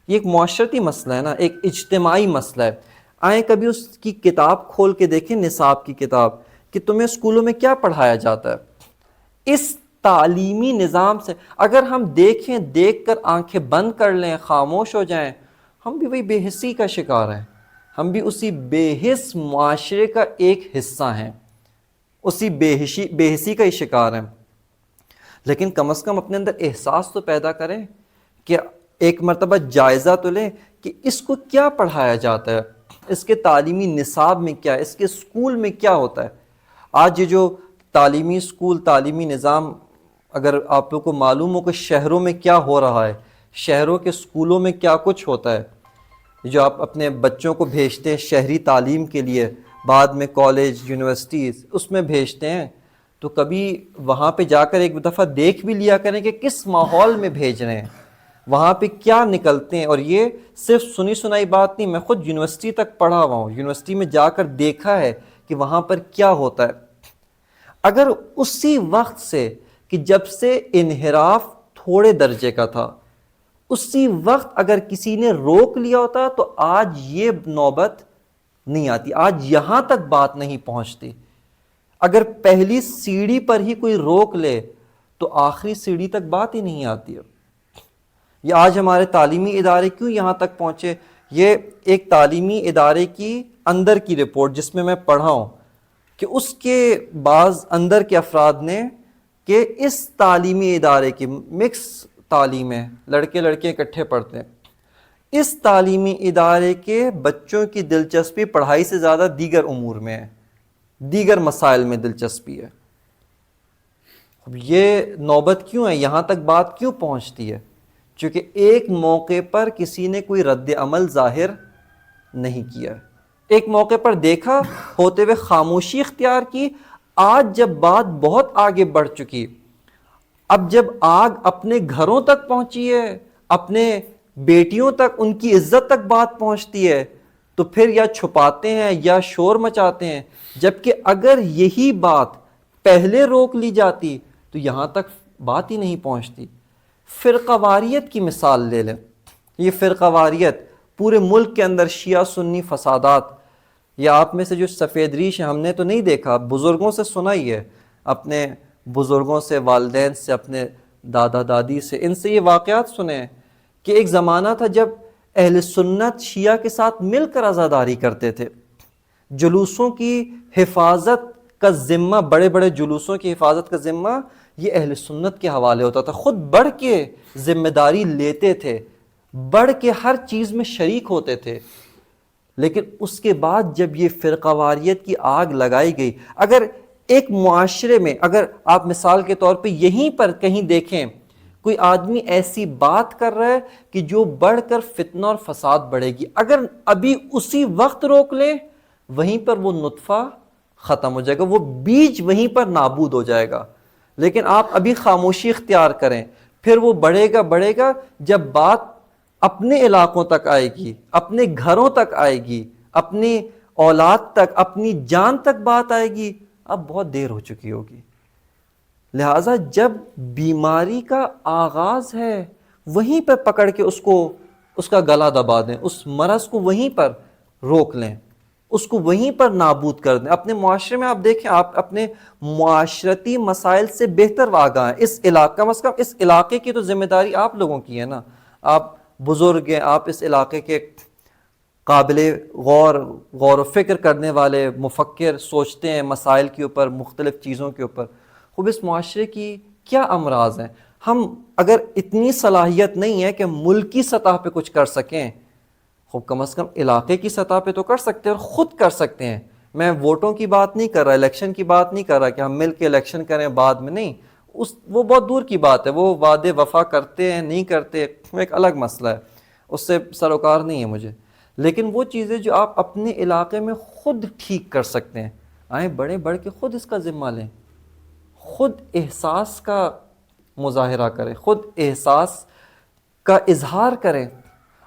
یہ ایک معاشرتی مسئلہ ہے نا، ایک اجتماعی مسئلہ ہے. آئیں کبھی اس کی کتاب کھول کے دیکھیں، نصاب کی کتاب، کہ تمہیں اسکولوں میں کیا پڑھایا جاتا ہے. اس تعلیمی نظام سے اگر ہم دیکھیں، دیکھ کر آنکھیں بند کر لیں، خاموش ہو جائیں، ہم بھی وہی بے حسی کا شکار ہیں. ہم بھی اسی بے حس معاشرے کا ایک حصہ ہیں، اسی بے حسی کا ہی شکار ہیں. لیکن کم از کم اپنے اندر احساس تو پیدا کریں کہ ایک مرتبہ جائزہ تو لیں کہ اس کو کیا پڑھایا جاتا ہے، اس کے تعلیمی نصاب میں کیا ہے، اس کے اسکول میں کیا ہوتا ہے. آج یہ جو تعلیمی اسکول، تعلیمی نظام، اگر آپ لوگ کو معلوم ہو کہ شہروں میں کیا ہو رہا ہے، شہروں کے اسکولوں میں کیا کچھ ہوتا ہے، جو آپ اپنے بچوں کو بھیجتے ہیں شہری تعلیم کے لیے، بعد میں کالج، یونیورسٹیز، اس میں بھیجتے ہیں، تو کبھی وہاں پہ جا کر ایک دفعہ دیکھ بھی لیا کریں کہ کس ماحول میں بھیج رہے ہیں، وہاں پہ کیا نکلتے ہیں. اور یہ صرف سنی سنائی بات نہیں، میں خود یونیورسٹی تک پڑھا ہوا ہوں، یونیورسٹی میں جا کر دیکھا ہے کہ وہاں پر کیا ہوتا ہے. اگر اسی وقت سے کہ جب سے انحراف تھوڑے درجے کا تھا، اسی وقت اگر کسی نے روک لیا ہوتا تو آج یہ نوبت نہیں آتی، آج یہاں تک بات نہیں پہنچتی. اگر پہلی سیڑھی پر ہی کوئی روک لے تو آخری سیڑھی تک بات ہی نہیں آتی. یہ آج ہمارے تعلیمی ادارے کیوں یہاں تک پہنچے؟ یہ ایک تعلیمی ادارے کی اندر کی رپورٹ جس میں پڑھا ہوں کہ اس کے بعض اندر کے افراد نے کہ اس تعلیمی ادارے کی مکس تعلیم ہے، لڑکے لڑکے اکٹھے پڑھتے ہیں، اس تعلیمی ادارے کے بچوں کی دلچسپی پڑھائی سے زیادہ دیگر امور میں ہے، دیگر مسائل میں دلچسپی ہے. اب یہ نوبت کیوں ہے، یہاں تک بات کیوں پہنچتی ہے؟ چونکہ ایک موقع پر کسی نے کوئی رد عمل ظاہر نہیں کیا، ایک موقع پر دیکھا ہوتے ہوئے خاموشی اختیار کی. آج جب بات بہت آگے بڑھ چکی، اب جب آگ اپنے گھروں تک پہنچی ہے، اپنے بیٹیوں تک، ان کی عزت تک بات پہنچتی ہے، تو پھر یا چھپاتے ہیں یا شور مچاتے ہیں. جبکہ اگر یہی بات پہلے روک لی جاتی تو یہاں تک بات ہی نہیں پہنچتی. فرقہ واریت کی مثال لے لیں. یہ فرقہ واریت پورے ملک کے اندر شیعہ سنی فسادات، یا آپ میں سے جو سفید ریش ہیں، ہم نے تو نہیں دیکھا، بزرگوں سے سنا ہی ہے، اپنے بزرگوں سے، والدین سے، اپنے دادا دادی سے، ان سے یہ واقعات سنے ہیں کہ ایک زمانہ تھا جب اہل سنت شیعہ کے ساتھ مل کر عزاداری کرتے تھے. جلوسوں کی حفاظت کا ذمہ، بڑے بڑے جلوسوں کی حفاظت کا ذمہ یہ اہل سنت کے حوالے ہوتا تھا. خود بڑھ کے ذمہ داری لیتے تھے، بڑھ کے ہر چیز میں شریک ہوتے تھے. لیکن اس کے بعد جب یہ فرقہ واریت کی آگ لگائی گئی، اگر ایک معاشرے میں، اگر آپ مثال کے طور پہ یہیں پر کہیں دیکھیں، کوئی آدمی ایسی بات کر رہا ہے کہ جو بڑھ کر فتنہ اور فساد بڑھے گی، اگر ابھی اسی وقت روک لیں، وہیں پر وہ نطفہ ختم ہو جائے گا، وہ بیج وہیں پر نابود ہو جائے گا. لیکن آپ ابھی خاموشی اختیار کریں، پھر وہ بڑھے گا بڑھے گا. جب بات اپنے علاقوں تک آئے گی، اپنے گھروں تک آئے گی، اپنی اولاد تک، اپنی جان تک بات آئے گی، اب بہت دیر ہو چکی ہوگی. لہٰذا جب بیماری کا آغاز ہے، وہیں پہ پکڑ کے اس کا گلا دبا دیں، اس مرض کو وہیں پر روک لیں، اس کو وہیں پر نابود کر دیں. اپنے معاشرے میں آپ دیکھیں، آپ اپنے معاشرتی مسائل سے بہتر آگاہ ہیں. اس علاقہ، کم از کم اس علاقے کی تو ذمہ داری آپ لوگوں کی ہے نا. آپ بزرگ ہیں، آپ اس علاقے کے قابل غور و فکر کرنے والے مفکر، سوچتے ہیں مسائل کے اوپر، مختلف چیزوں کے اوپر. خوب اس معاشرے کی کیا امراض ہیں؟ ہم اگر اتنی صلاحیت نہیں ہے کہ ملکی سطح پہ کچھ کر سکیں، خوب کم از کم علاقے کی سطح پہ تو کر سکتے ہیں، اور خود کر سکتے ہیں. میں ووٹوں کی بات نہیں کر رہا، الیکشن کی بات نہیں کر رہا کہ ہم مل کے الیکشن کریں بعد میں، نہیں، وہ بہت دور کی بات ہے. وہ وعدے وفا کرتے ہیں نہیں کرتے، وہ ایک الگ مسئلہ ہے، اس سے سروکار نہیں ہے مجھے. لیکن وہ چیزیں جو آپ اپنے علاقے میں خود ٹھیک کر سکتے ہیں، آئیں بڑے بڑھ کے خود اس کا ذمہ لیں، خود احساس کا مظاہرہ کریں، خود احساس کا اظہار کریں.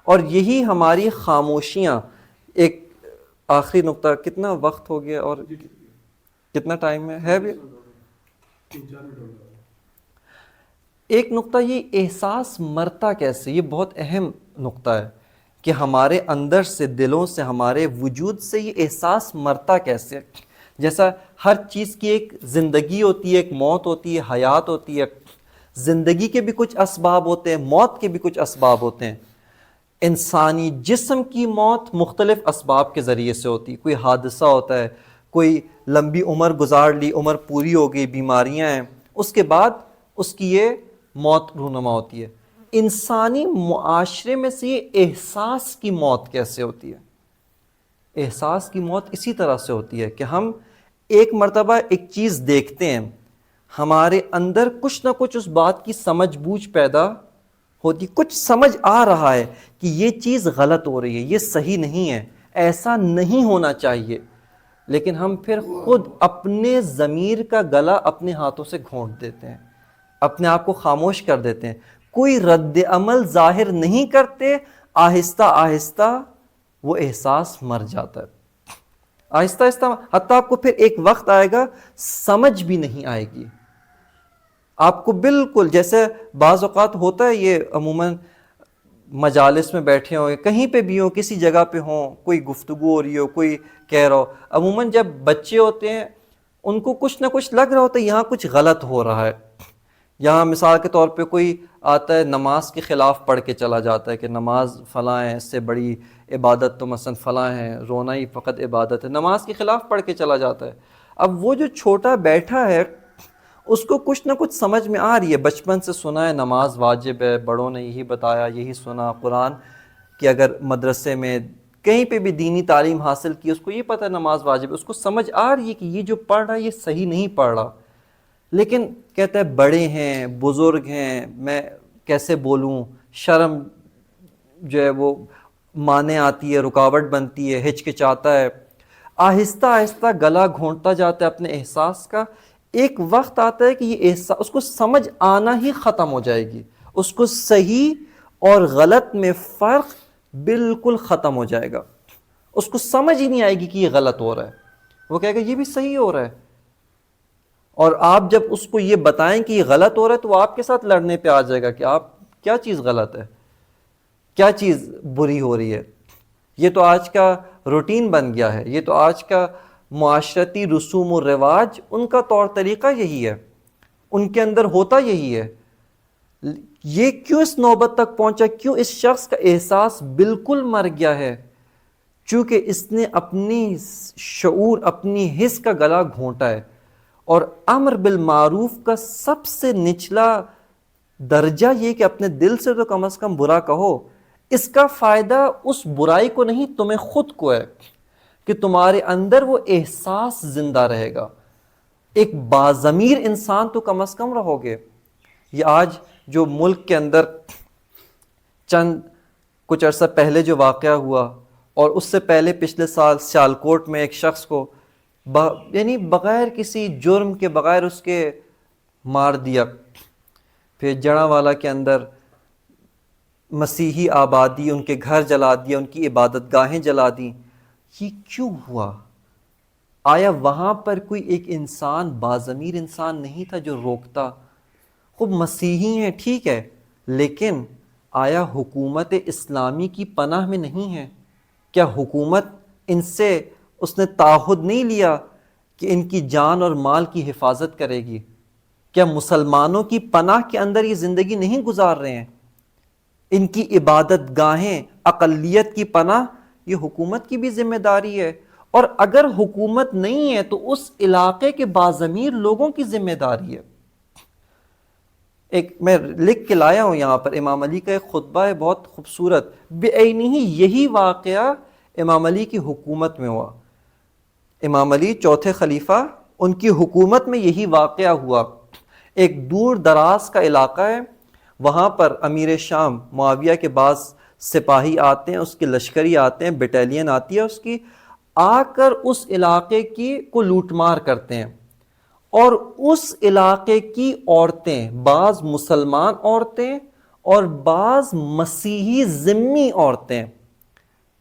اور یہی ہماری خاموشیاں. ایک آخری نقطہ، کتنا وقت ہو گیا اور کتنا ٹائم ہے بھی؟ ایک نقطہ، یہ احساس مرتا کیسے، یہ بہت اہم نقطہ ہے کہ ہمارے اندر سے، دلوں سے، ہمارے وجود سے یہ احساس مرتا کیسے. جیسا ہر چیز کی ایک زندگی ہوتی ہے، ایک موت ہوتی ہے، حیات ہوتی ہے. زندگی کے بھی کچھ اسباب ہوتے ہیں، موت کے بھی کچھ اسباب ہوتے ہیں. انسانی جسم کی موت مختلف اسباب کے ذریعے سے ہوتی ہے. کوئی حادثہ ہوتا ہے، کوئی لمبی عمر گزار لی، عمر پوری ہو گئی، بیماریاں ہیں، اس کے بعد اس کی یہ موت رونما ہوتی ہے. انسانی معاشرے میں سے یہ احساس کی موت کیسے ہوتی ہے؟ احساس کی موت اسی طرح سے ہوتی ہے کہ ہم ایک مرتبہ ایک چیز دیکھتے ہیں، ہمارے اندر کچھ نہ کچھ اس بات کی سمجھ بوجھ پیدا ہوتی، کچھ سمجھ آ رہا ہے کہ یہ چیز غلط ہو رہی ہے، یہ صحیح نہیں ہے، ایسا نہیں ہونا چاہیے. لیکن ہم پھر خود اپنے ضمیر کا گلا اپنے ہاتھوں سے گھونٹ دیتے ہیں، اپنے آپ کو خاموش کر دیتے ہیں، کوئی رد عمل ظاہر نہیں کرتے. آہستہ آہستہ وہ احساس مر جاتا ہے، آہستہ آہستہ. حتیٰ آپ کو پھر ایک وقت آئے گا سمجھ بھی نہیں آئے گی آپ کو. بالکل جیسے بعض اوقات ہوتا ہے، یہ عموماً مجالس میں بیٹھے ہوں، کہیں پہ بھی ہوں، کسی جگہ پہ ہوں، کوئی گفتگو ہو رہی ہو، کوئی کہہ رہا ہو. عموماً جب بچے ہوتے ہیں ان کو کچھ نہ کچھ لگ رہا ہوتا ہے، یہاں کچھ غلط ہو رہا ہے. یہاں مثال کے طور پہ کوئی آتا ہے نماز کے خلاف پڑھ کے چلا جاتا ہے کہ نماز فلاں ہے، اس سے بڑی عبادت تو مثلا فلاں ہے، رونا ہی فقط عبادت ہے، نماز کے خلاف پڑھ کے چلا جاتا ہے. اب وہ جو چھوٹا بیٹھا ہے اس کو کچھ نہ کچھ سمجھ میں آ رہی ہے، بچپن سے سنا ہے نماز واجب ہے، بڑوں نے یہی بتایا، یہی سنا. قرآن کہ اگر مدرسے میں کہیں پہ بھی دینی تعلیم حاصل کی، اس کو یہ پتہ ہے نماز واجب ہے، اس کو سمجھ آ رہی ہے کہ یہ جو پڑھ رہا ہے یہ صحیح نہیں پڑھ رہا. لیکن کہتا ہے بڑے ہیں، بزرگ ہیں، میں کیسے بولوں، شرم جو ہے وہ مانے آتی ہے، رکاوٹ بنتی ہے، ہچکچاتا ہے، آہستہ آہستہ گلا گھونٹتا جاتا ہے اپنے احساس کا. ایک وقت آتا ہے کہ یہ احساس اس کو سمجھ آنا ہی ختم ہو جائے گی، اس کو صحیح اور غلط میں فرق بالکل ختم ہو جائے گا، اس کو سمجھ ہی نہیں آئے گی کہ یہ غلط ہو رہا ہے. وہ کہے گا یہ بھی صحیح ہو رہا ہے. اور آپ جب اس کو یہ بتائیں کہ یہ غلط ہو رہا ہے تو وہ آپ کے ساتھ لڑنے پہ آ جائے گا کہ آپ کیا چیز غلط ہے، کیا چیز بری ہو رہی ہے. یہ تو آج کا روٹین بن گیا ہے، یہ تو آج کا معاشرتی رسوم و رواج، ان کا طور طریقہ یہی ہے، ان کے اندر ہوتا یہی ہے. یہ کیوں اس نوبت تک پہنچا، کیوں اس شخص کا احساس بالکل مر گیا ہے؟ چونکہ اس نے اپنی شعور، اپنی حس کا گلا گھونٹا ہے. اور امر بالمعروف کا سب سے نچلا درجہ یہ کہ اپنے دل سے تو کم از کم برا کہو. اس کا فائدہ اس برائی کو نہیں، تمہیں خود کو ہے کہ تمہارے اندر وہ احساس زندہ رہے گا. ایک باضمیر انسان تو کم از کم رہو گے. یہ آج جو ملک کے اندر چند کچھ عرصہ پہلے جو واقعہ ہوا، اور اس سے پہلے پچھلے سال سیالکوٹ میں ایک شخص کو یعنی بغیر کسی جرم کے، بغیر اس کے مار دیا. پھر جڑاں کے اندر مسیحی آبادی، ان کے گھر جلا دیا، ان کی عبادت گاہیں جلا دیں. یہ کیوں ہوا؟ آیا وہاں پر کوئی ایک انسان، باضمیر انسان نہیں تھا جو روکتا؟ خوب مسیحی ہیں ٹھیک ہے، لیکن آیا حکومت اسلامی کی پناہ میں نہیں ہے؟ کیا حکومت ان سے اس نے تعہد نہیں لیا کہ ان کی جان اور مال کی حفاظت کرے گی؟ کیا مسلمانوں کی پناہ کے اندر یہ زندگی نہیں گزار رہے ہیں؟ ان کی عبادت گاہیں، اقلیت کی پناہ، یہ حکومت کی بھی ذمہ داری ہے. اور اگر حکومت نہیں ہے تو اس علاقے کے باضمیر لوگوں کی ذمہ داری ہے. ایک میں لکھ کے لایا ہوں یہاں پر، امام علی کا ایک خطبہ ہے بہت خوبصورت، بعینہ یہی واقعہ امام علی کی حکومت میں ہوا. امام علی چوتھے خلیفہ، ان کی حکومت میں یہی واقعہ ہوا. ایک دور دراز کا علاقہ ہے، وہاں پر امیر شام معاویہ کے بعض سپاہی آتے ہیں، اس کے لشکری آتے ہیں، بٹالین آتی ہے اس کی، آ کر اس علاقے کی کو لوٹ مار کرتے ہیں. اور اس علاقے کی عورتیں، بعض مسلمان عورتیں اور بعض مسیحی ذمی عورتیں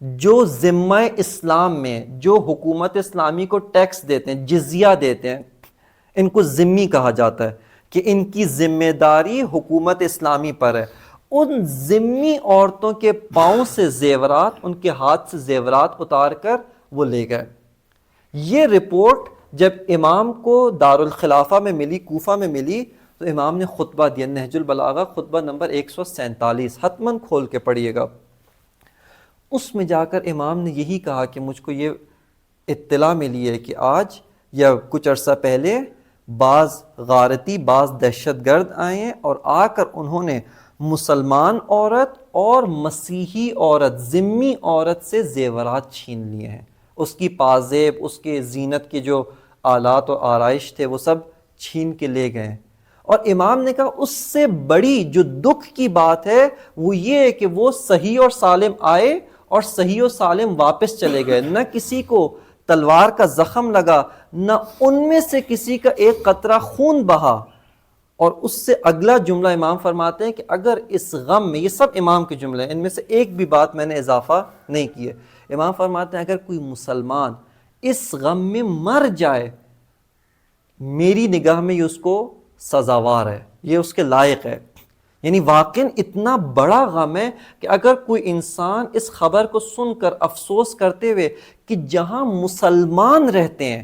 جو ذمہ اسلام میں، جو حکومت اسلامی کو ٹیکس دیتے ہیں، جزیہ دیتے ہیں، ان کو ذمی کہا جاتا ہے کہ ان کی ذمہ داری حکومت اسلامی پر ہے. ان ذمی عورتوں کے پاؤں سے زیورات، ان کے ہاتھ سے زیورات اتار کر وہ لے گئے. یہ رپورٹ جب امام کو دارالخلافہ میں ملی، کوفہ میں ملی، تو امام نے خطبہ دیا، نہج البلاغہ خطبہ نمبر 147، حتماً کھول کے پڑھیے گا. اس میں جا کر امام نے یہی کہا کہ مجھ کو یہ اطلاع ملی ہے کہ آج یا کچھ عرصہ پہلے بعض غارتی، بعض دہشت گرد آئے ہیں اور آ کر انہوں نے مسلمان عورت اور مسیحی عورت، ذمی عورت سے زیورات چھین لیے ہیں. اس کی پازیب، اس کے زینت کے جو آلات و آرائش تھے وہ سب چھین کے لے گئے. اور امام نے کہا اس سے بڑی جو دکھ کی بات ہے وہ یہ ہے کہ وہ صحیح اور سالم آئے اور صحیح و سالم واپس چلے گئے. نہ کسی کو تلوار کا زخم لگا، نہ ان میں سے کسی کا ایک قطرہ خون بہا. اور اس سے اگلا جملہ امام فرماتے ہیں کہ اگر اس غم میں، یہ سب امام کے جملے ہیں، ان میں سے ایک بھی بات میں نے اضافہ نہیں کی ہے، امام فرماتے ہیں اگر کوئی مسلمان اس غم میں مر جائے، میری نگاہ میں یہ اس کو سزاوار ہے، یہ اس کے لائق ہے. یعنی واقعاً اتنا بڑا غم ہے کہ اگر کوئی انسان اس خبر کو سن کر افسوس کرتے ہوئے کہ جہاں مسلمان رہتے ہیں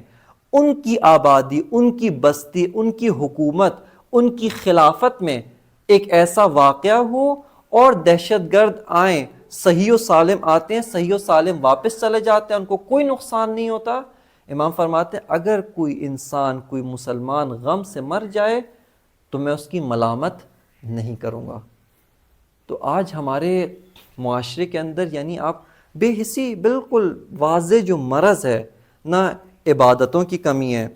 ان کی آبادی، ان کی بستی، ان کی حکومت، ان کی خلافت میں ایک ایسا واقعہ ہو اور دہشت گرد آئیں، صحیح و سالم آتے ہیں، صحیح و سالم واپس چلے جاتے ہیں، ان کو کوئی نقصان نہیں ہوتا، امام فرماتے ہیں اگر کوئی انسان، کوئی مسلمان غم سے مر جائے تو میں اس کی ملامت نہیں کروں گا. تو آج ہمارے معاشرے کے اندر یعنی آپ بے حسی، بالکل واضح جو مرض ہے، نہ عبادتوں کی کمی ہے،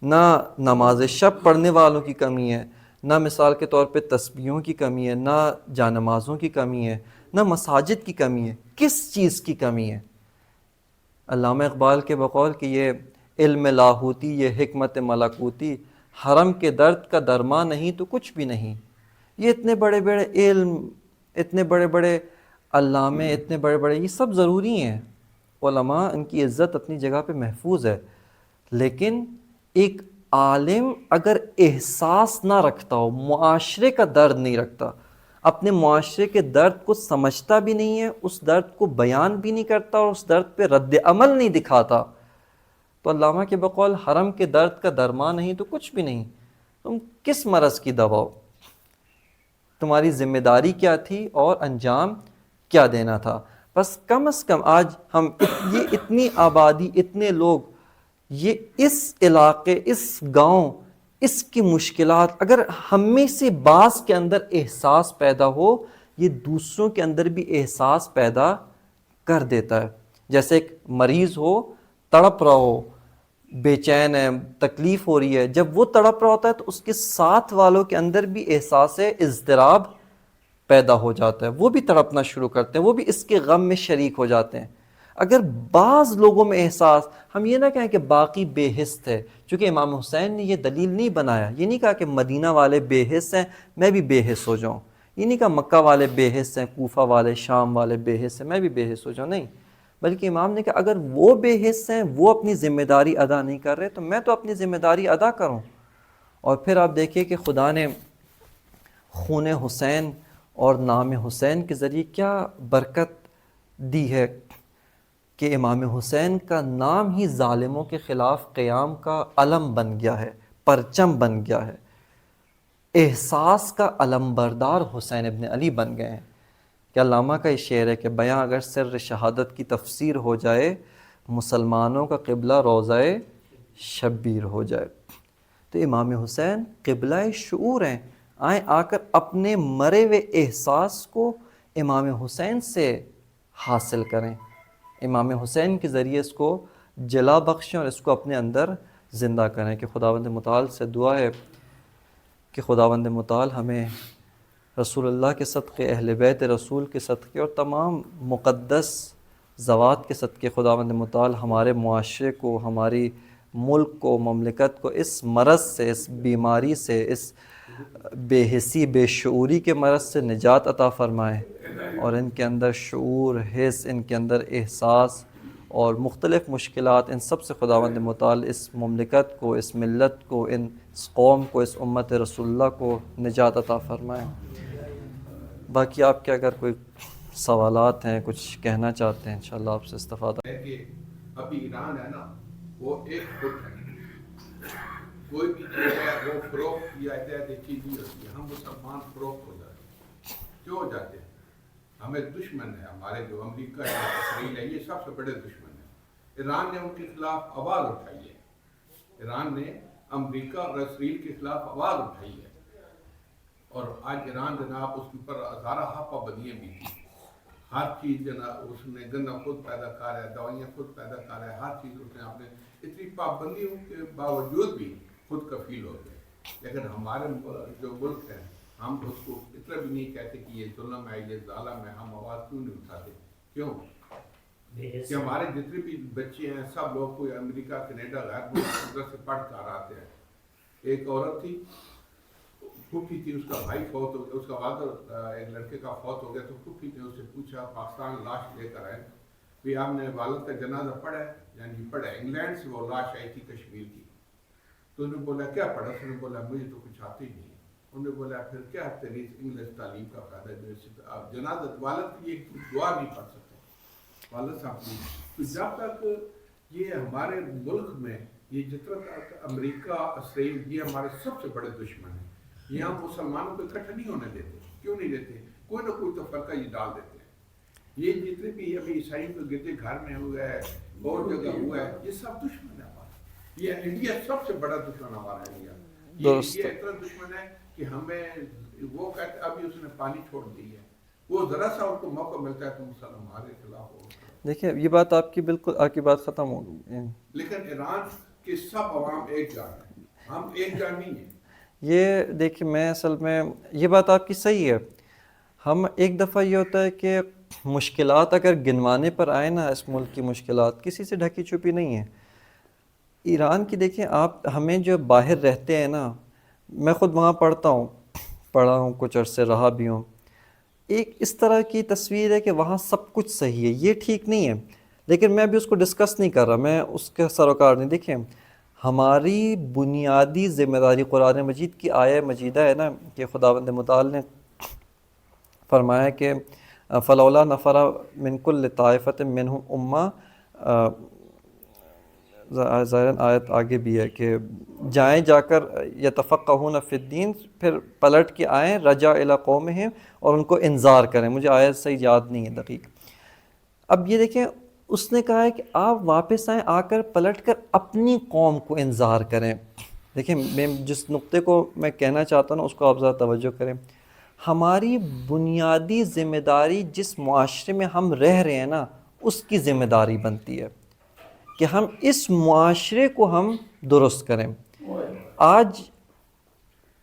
نہ نماز شب پڑھنے والوں کی کمی ہے، نہ مثال کے طور پہ تسبیحوں کی کمی ہے، نہ جانمازوں کی کمی ہے، نہ مساجد کی کمی ہے، کس چیز کی کمی ہے؟ علامہ اقبال کے بقول کہ یہ علم لاہوتی، یہ حکمت ملکوتی، حرم کے درد کا درما نہیں تو کچھ بھی نہیں۔ یہ اتنے بڑے بڑے علم، اتنے بڑے بڑے علامے، اتنے بڑے بڑے، یہ سب ضروری ہیں، علماء ان کی عزت اپنی جگہ پہ محفوظ ہے، لیکن ایک عالم اگر احساس نہ رکھتا ہو، معاشرے کا درد نہیں رکھتا، اپنے معاشرے کے درد کو سمجھتا بھی نہیں ہے، اس درد کو بیان بھی نہیں کرتا اور اس درد پہ رد عمل نہیں دکھاتا، تو علامہ کے بقول حرم کے درد کا درمان نہیں تو کچھ بھی نہیں۔ تم کس مرض کی دوا ہو؟ تمہاری ذمہ داری کیا تھی اور انجام کیا دینا تھا؟ بس کم از کم آج ہم یہ اتنی آبادی، اتنے لوگ، یہ اس علاقے، اس گاؤں، اس کی مشکلات، اگر ہم میں سے بعض کے اندر احساس پیدا ہو، یہ دوسروں کے اندر بھی احساس پیدا کر دیتا ہے۔ جیسے ایک مریض ہو، تڑپ رہا ہو، بے چین ہے، تکلیف ہو رہی ہے، جب وہ تڑپ رہا ہوتا ہے تو اس کے ساتھ والوں کے اندر بھی احساس اضطراب پیدا ہو جاتا ہے، وہ بھی تڑپنا شروع کرتے ہیں، وہ بھی اس کے غم میں شریک ہو جاتے ہیں۔ اگر بعض لوگوں میں احساس، ہم یہ نہ کہیں کہ باقی بے حس تھے، چونکہ امام حسین نے یہ دلیل نہیں بنایا، یہ نہیں کہا کہ مدینہ والے بے حس ہیں میں بھی بے حس ہو جاؤں، یہ نہیں کہا مکہ والے بے حس ہیں، کوفہ والے، شام والے بے حس ہیں میں بھی بے حس ہو جاؤں، نہیں، بلکہ امام نے کہا اگر وہ بے حس ہیں، وہ اپنی ذمہ داری ادا نہیں کر رہے تو میں تو اپنی ذمہ داری ادا کروں۔ اور پھر آپ دیکھیے کہ خدا نے خون حسین اور نام حسین کے ذریعے کیا برکت دی ہے کہ امام حسین کا نام ہی ظالموں کے خلاف قیام کا علم بن گیا ہے، پرچم بن گیا ہے، احساس کا علم بردار حسین ابن علی بن گئے ہیں۔ کہ علامہ کا یہ شعر ہے کہ بیاں اگر سر شہادت کی تفسیر ہو جائے، مسلمانوں کا قبلہ روضہ شبیر ہو جائے۔ تو امام حسین قبلہ شعور ہیں، آئیں آ کر اپنے مرے ہوئے احساس کو امام حسین سے حاصل کریں، امام حسین کے ذریعے اس کو جلا بخشیں اور اس کو اپنے اندر زندہ کریں۔ کہ خداوند متعال سے دعا ہے کہ خداوند متعال ہمیں رسول اللہ کے صدقے، اہل بیت رسول کے صدقے اور تمام مقدس ذوات کے صدقے خداوند متعال ہمارے معاشرے کو، ہماری ملک کو، مملکت کو اس مرض سے، اس بیماری سے، اس بے حسی، بے شعوری کے مرض سے نجات عطا فرمائے، اور ان کے اندر شعور، حس، ان کے اندر احساس اور مختلف مشکلات، ان سب سے خداوند متعال اس مملکت کو، اس ملت کو، اس قوم کو، اس امت رسول اللہ کو نجات عطا فرمائے۔ باقی آپ کے اگر کوئی سوالات ہیں، کچھ کہنا چاہتے ہیں، انشاءاللہ آپ سے استفادہ ہے کہ ابھی ایران ہے نا، وہ ایک فٹ ہے، کوئی بھی چیز ہے وہ فروخت کی جائے چیز نہیں ہوتی ہے، ہم مسلمان فروخت ہو جاتے ہیں۔ کیوں ہو جاتے ہیں؟ ہمیں دشمن ہے، ہمارے جو امریکہ ہے، اسرائیل ہے، یہ سب سے بڑے دشمن ہیں۔ ایران نے ان کے خلاف آواز اٹھائی ہے، ایران نے امریکہ اور اسرائیل کے خلاف آواز اٹھائی ہے، اور آج ایران جناب اس پر ہزارہ پابندیاں بھی تھیں، ہر چیز جناب اس نے گندم خود پیدا کر رہا ہے، دوائیاں خود پیدا کر رہا ہے، ہر چیز اس نے اپنے اتنی پابندیوں کے باوجود بھی خود کفیل ہو گئے۔ لیکن ہمارے جو ملک ہے، ہم اس کو اتنا بھی نہیں کہتے کہ یہ ظلم ہے، یہ ظالم ہے، ہم آواز کیوں نہیں اٹھاتے؟ کیوں کہ ہمارے جتنے بھی بچے ہیں سب لوگ کوئی امریکہ، کینیڈا، غیر ملک سے پڑھ کر آتے ہیں۔ ایک عورت تھی، پھوپھی تھی، اس کا بھائی فوت ہو گیا، اس کا والد ایک لڑکے کا فوت ہو گیا، تو پھوپھی نے اس سے پوچھا، پاکستان لاش لے کر آئے، بھی آپ نے والد کا جنازہ پڑھا ہے؟ یعنی پڑھا ہے۔ انگلینڈ سے وہ لاش آئی تھی کشمیر کی، تو انہوں نے بولا کیا پڑھا؟ اس نے بولا مجھے تو کچھ آتی نہیں ہے۔ انہوں نے بولا پھر کیا تیری انگلش تعلیم کا فائدہ ہے؟ آپ جنازہ والد کی ایک دعا نہیں پڑھ سکتے، والد صاحب کی۔ تو جب تک یہ ہمارے ملک میں یہ جتنا تک امریکہ، اسرائیل، یہ ہمارے سب سے بڑے دشمن ہیں، یہ ہم مسلمانوں کو اکٹھا نہیں ہونے دیتے۔ کیوں نہیں دیتے؟ کوئی نہ کوئی تو فرقہ یہ ڈال دیتے ہیں۔ یہ جتنے بھی ابھی عیسائیوں کے گرجے گھر میں ہوا ہے، بہت جگہ ہوا ہے، یہ سب دشمن ہے ہمارا۔ یہ انڈیا سب سے بڑا دشمن ہمارا انڈیا، یہ اتنا دشمن ہے کہ ہمیں وہ کہتے ابھی اس نے پانی چھوڑ دی ہے، وہ ذرا سا ان کو موقع ملتا ہے تو مسلمان ہمارے خلاف ہو۔ دیکھیں یہ بات آپ کی بالکل، آپ کی بات ختم ہو گئی، لیکن ایران کے سب عوام ایک جان ہے، ہم ایک جان نہیں ہیں. یہ دیکھیں میں اصل میں یہ بات آپ کی صحیح ہے. ہم ایک دفعہ یہ ہوتا ہے کہ مشکلات اگر گنوانے پر آئے نا، اس ملک کی مشکلات کسی سے ڈھکی چھپی نہیں ہیں. ایران کی دیکھیں آپ، ہمیں جو باہر رہتے ہیں نا، میں خود وہاں پڑھا ہوں کچھ عرصے رہا بھی ہوں. ایک اس طرح کی تصویر ہے کہ وہاں سب کچھ صحیح ہے، یہ ٹھیک نہیں ہے. لیکن میں ابھی اس کو ڈسکس نہیں کر رہا، میں اس کے سروکار نہیں. دیکھیں ہماری بنیادی ذمہ داری، قرآن مجید کی آیہ مجیدہ ہے نا کہ خداوند متعال نے فرمایا کہ فلولا نفر من کل طائفۃ منہم امہ، ظاہراً آیت آگے بھی ہے کہ جائیں جا کر یتفقہون فی الدین، پھر پلٹ کے آئیں رجع الی قومہم اور ان کو انذار کریں. مجھے آیت صحیح یاد نہیں ہے دقیق. اب یہ دیکھیں اس نے کہا ہے کہ آپ واپس آئیں، آ کر پلٹ کر اپنی قوم کو انذار کریں. دیکھیں میں جس نقطے کو میں کہنا چاہتا ہوں نا اس کو آپ ذرا توجہ کریں. ہماری بنیادی ذمہ داری جس معاشرے میں ہم رہ رہے ہیں نا، اس کی ذمہ داری بنتی ہے کہ ہم اس معاشرے کو ہم درست کریں. آج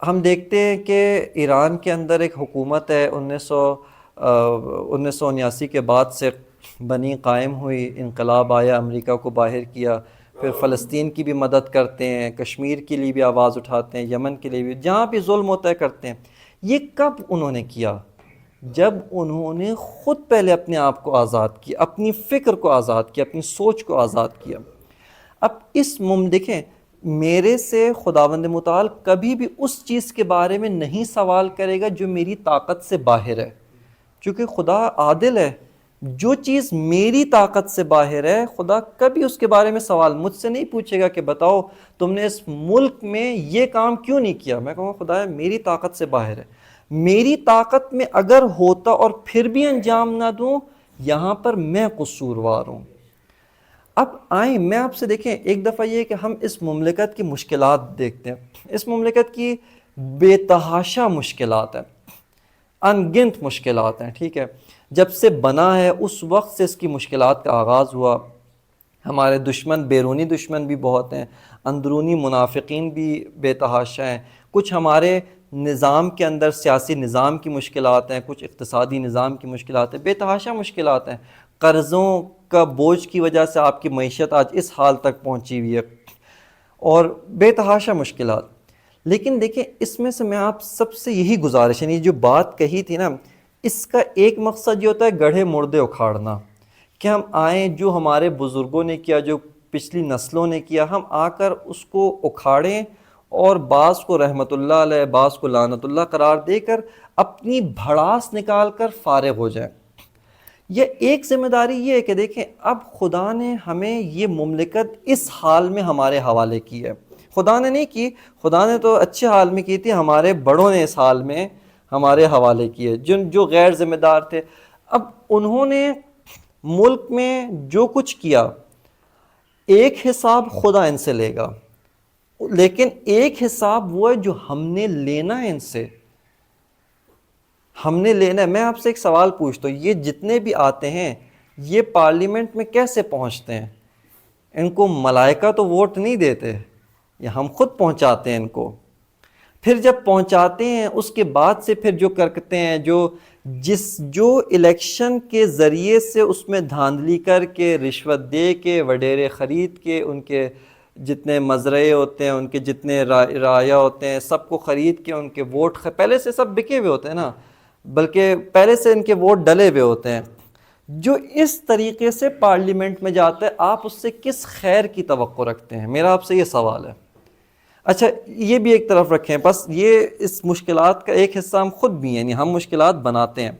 ہم دیکھتے ہیں کہ ایران کے اندر ایک حکومت ہے، 1979 کے بعد سے بنی، قائم ہوئی، انقلاب آیا، امریکہ کو باہر کیا، پھر فلسطین کی بھی مدد کرتے ہیں، کشمیر کے لیے بھی آواز اٹھاتے ہیں، یمن کے لیے بھی، جہاں بھی ظلم ہوتا ہے کرتے ہیں. یہ کب انہوں نے کیا؟ جب انہوں نے خود پہلے اپنے آپ کو آزاد کیا، اپنی فکر کو آزاد کیا، اپنی سوچ کو آزاد کیا. اب اس دیکھیں میرے سے خداوند متعال کبھی بھی اس چیز کے بارے میں نہیں سوال کرے گا جو میری طاقت سے باہر ہے، چونکہ خدا عادل ہے. جو چیز میری طاقت سے باہر ہے خدا کبھی اس کے بارے میں سوال مجھ سے نہیں پوچھے گا کہ بتاؤ تم نے اس ملک میں یہ کام کیوں نہیں کیا. میں کہوں گا خدا میری طاقت سے باہر ہے. میری طاقت میں اگر ہوتا اور پھر بھی انجام نہ دوں، یہاں پر میں قصوروار ہوں. اب آئیں میں آپ سے دیکھیں، ایک دفعہ یہ کہ ہم اس مملکت کی مشکلات دیکھتے ہیں. اس مملکت کی بے تحاشا مشکلات ہیں، ان گنت مشکلات ہیں. ٹھیک ہے، جب سے بنا ہے اس وقت سے اس کی مشکلات کا آغاز ہوا. ہمارے دشمن، بیرونی دشمن بھی بہت ہیں، اندرونی منافقین بھی بے تحاشا ہیں. کچھ ہمارے نظام کے اندر سیاسی نظام کی مشکلات ہیں، کچھ اقتصادی نظام کی مشکلات ہیں، بے تحاشا مشکلات ہیں. قرضوں کا بوجھ کی وجہ سے آپ کی معیشت آج اس حال تک پہنچی ہوئی ہے، اور بے تحاشا مشکلات. لیکن دیکھیں اس میں سے میں آپ سب سے یہی گزارش، یعنی جو بات کہی تھی نا، اس کا ایک مقصد یہ ہوتا ہے گڑھے مردے اکھاڑنا، کہ ہم آئیں جو ہمارے بزرگوں نے کیا، جو پچھلی نسلوں نے کیا، ہم آ کر اس کو اکھاڑیں اور بعض کو رحمت اللہ علیہ، بعض کو لعنت اللہ قرار دے کر اپنی بھڑاس نکال کر فارغ ہو جائیں. یہ ایک ذمہ داری یہ ہے کہ دیکھیں اب خدا نے ہمیں یہ مملکت اس حال میں ہمارے حوالے کی ہے. خدا نے نہیں کی، خدا نے تو اچھے حال میں کی تھی، ہمارے بڑوں نے اس حال میں ہمارے حوالے کی ہے جو غیر ذمہ دار تھے. اب انہوں نے ملک میں جو کچھ کیا، ایک حساب خدا ان سے لے گا، لیکن ایک حساب وہ ہے جو ہم نے لینا ہے ان سے، ہم نے لینا ہے. میں آپ سے ایک سوال پوچھتا ہوں، یہ جتنے بھی آتے ہیں یہ پارلیمنٹ میں کیسے پہنچتے ہیں؟ ان کو ملائکہ تو ووٹ نہیں دیتے، یہ ہم خود پہنچاتے ہیں ان کو. پھر جب پہنچاتے ہیں اس کے بعد سے پھر جو کرتے ہیں، جو الیکشن کے ذریعے سے اس میں دھاندلی کر کے، رشوت دے کے، وڈیرے خرید کے، ان کے جتنے مزرعے ہوتے ہیں، ان کے جتنے رعایا ہوتے ہیں، سب کو خرید کے ان کے ووٹ پہلے سے سب بکے ہوئے ہوتے ہیں نا، بلکہ پہلے سے ان کے ووٹ ڈلے ہوئے ہوتے ہیں. جو اس طریقے سے پارلیمنٹ میں جاتا ہے، آپ اس سے کس خیر کی توقع رکھتے ہیں؟ میرا آپ سے یہ سوال ہے. اچھا یہ بھی ایک طرف رکھیں، بس یہ اس مشکلات کا ایک حصہ ہم خود بھی ہیں، یعنی ہم مشکلات بناتے ہیں.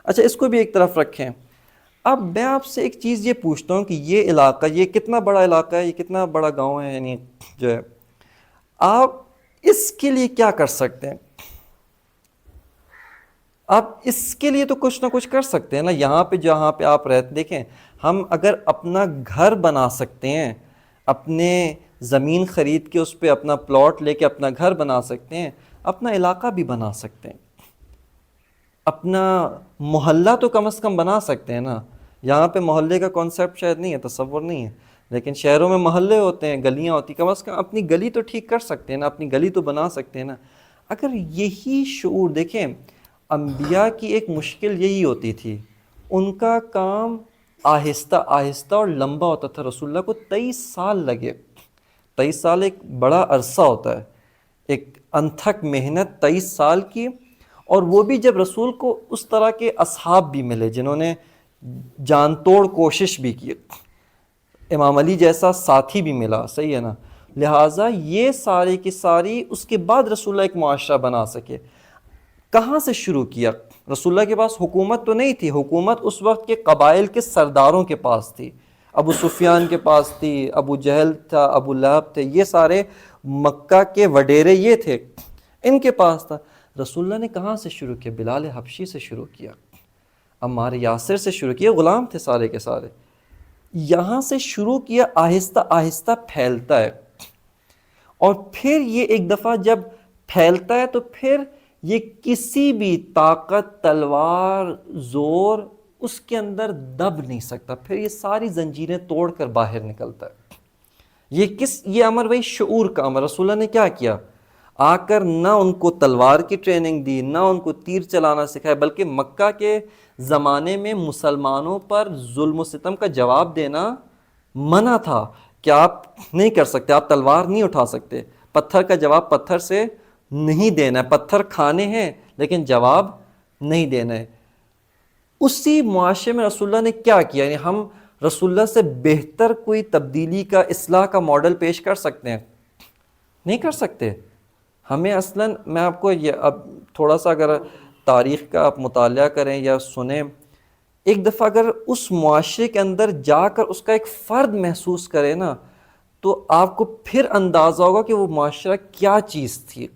اچھا اس کو بھی ایک طرف رکھیں. اب میں آپ سے ایک چیز یہ پوچھتا ہوں کہ یہ علاقہ، یہ کتنا بڑا علاقہ ہے، یہ کتنا بڑا گاؤں ہے، یعنی جو ہے آپ اس کے لیے کیا کر سکتے ہیں؟ آپ اس کے لیے تو کچھ نہ کچھ کر سکتے ہیں نا. یہاں پہ جہاں پہ آپ رہتے، دیکھیں ہم اگر اپنا گھر بنا سکتے ہیں، اپنے زمین خرید کے اس پہ اپنا پلاٹ لے کے اپنا گھر بنا سکتے ہیں، اپنا علاقہ بھی بنا سکتے ہیں، اپنا محلہ تو کم از کم بنا سکتے ہیں نا. یہاں پہ محلے کا کانسیپٹ شاید نہیں ہے، تصور نہیں ہے. لیکن شہروں میں محلے ہوتے ہیں، گلیاں ہوتی، کم از کم اپنی گلی تو ٹھیک کر سکتے ہیں نا، اپنی گلی تو بنا سکتے ہیں نا۔ اگر یہی شعور دیکھیں، انبیاء کی ایک مشکل یہی ہوتی تھی، ان کا کام آہستہ آہستہ اور لمبا ہوتا تھا۔ رسول اللہ کو 23 سال لگے۔ 23 سال ایک بڑا عرصہ ہوتا ہے، ایک انتھک محنت 23 سال کی، اور وہ بھی جب رسول کو اس طرح کے اصحاب بھی ملے جنہوں نے جان توڑ کوشش بھی کی، امام علی جیسا ساتھی بھی ملا، صحیح ہے نا، لہٰذا یہ ساری کی ساری اس کے بعد رسول اللہ ایک معاشرہ بنا سکے۔ کہاں سے شروع کیا؟ رسول اللہ کے پاس حکومت تو نہیں تھی، حکومت اس وقت کے قبائل کے سرداروں کے پاس تھی، ابو سفیان کے پاس تھی، ابو جہل تھا، ابو لہب تھے، یہ سارے مکہ کے وڈیرے یہ تھے، ان کے پاس تھا۔ رسول اللہ نے کہاں سے شروع کیا؟ بلال حبشی سے شروع کیا، عمار یاسر سے شروع کیا، غلام تھے سارے کے سارے، یہاں سے شروع کیا، آہستہ آہستہ پھیلتا ہے، اور پھر یہ ایک دفعہ جب پھیلتا ہے تو پھر یہ کسی بھی طاقت، تلوار، زور اس کے اندر دب نہیں سکتا، پھر یہ ساری زنجیریں توڑ کر باہر نکلتا ہے۔ یہ امر وہی شعور کا امر۔ رسول اللہ نے کیا کیا؟ آ کر نہ ان کو تلوار کی ٹریننگ دی، نہ ان کو تیر چلانا سکھایا، بلکہ مکہ کے زمانے میں مسلمانوں پر ظلم و ستم کا جواب دینا منع تھا کہ آپ نہیں کر سکتے، آپ تلوار نہیں اٹھا سکتے، پتھر کا جواب پتھر سے نہیں دینا ہے، پتھر کھانے ہیں لیکن جواب نہیں دینا ہے۔ اسی معاشرے میں رسول اللہ نے کیا کیا؟ یعنی ہم رسول اللہ سے بہتر کوئی تبدیلی کا، اصلاح کا ماڈل پیش کر سکتے ہیں؟ نہیں کر سکتے۔ ہمیں اصلاً، میں آپ کو یہ اب تھوڑا سا اگر تاریخ کا آپ مطالعہ کریں یا سنیں، ایک دفعہ اگر اس معاشرے کے اندر جا کر اس کا ایک فرد محسوس کرے نا، تو آپ کو پھر اندازہ ہوگا کہ وہ معاشرہ کیا چیز تھی۔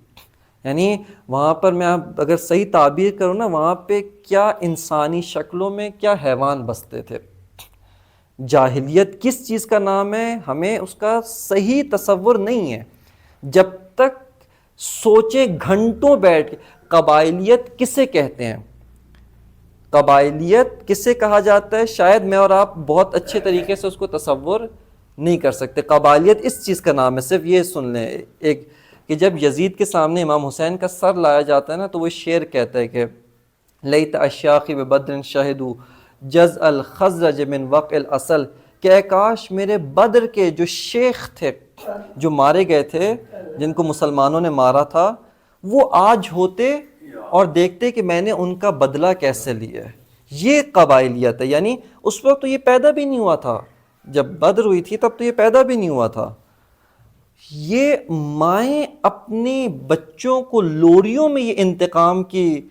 یعنی وہاں پر میں اگر صحیح تعبیر کروں نا، وہاں پہ کیا انسانی شکلوں میں کیا حیوان بستے تھے۔ جاہلیت کس چیز کا نام ہے، ہمیں اس کا صحیح تصور نہیں ہے، جب تک سوچے گھنٹوں بیٹھ کے۔ قبائلیت کسے کہتے ہیں؟ قبائلیت کسے کہا جاتا ہے؟ شاید میں اور آپ بہت اچھے طریقے سے اس کو تصور نہیں کر سکتے۔ قبائلیت اس چیز کا نام ہے، صرف یہ سن لیں ایک، کہ جب یزید کے سامنے امام حسین کا سر لایا جاتا ہے نا، تو وہ شعر کہتا ہے کہ لیت اشیاخی ببدر شہدوا جز الخزرج من وقع الاصل، کہ اے کاش میرے بدر کے جو شیخ تھے، جو مارے گئے تھے، جن کو مسلمانوں نے مارا تھا، وہ آج ہوتے اور دیکھتے کہ میں نے ان کا بدلہ کیسے لیا ہے۔ یہ قبائلیت ہے۔ یعنی اس وقت تو یہ پیدا بھی نہیں ہوا تھا، جب بدر ہوئی تھی تب تو یہ پیدا بھی نہیں ہوا تھا۔ یہ مائیں اپنے بچوں کو لوریوں میں یہ انتقام کی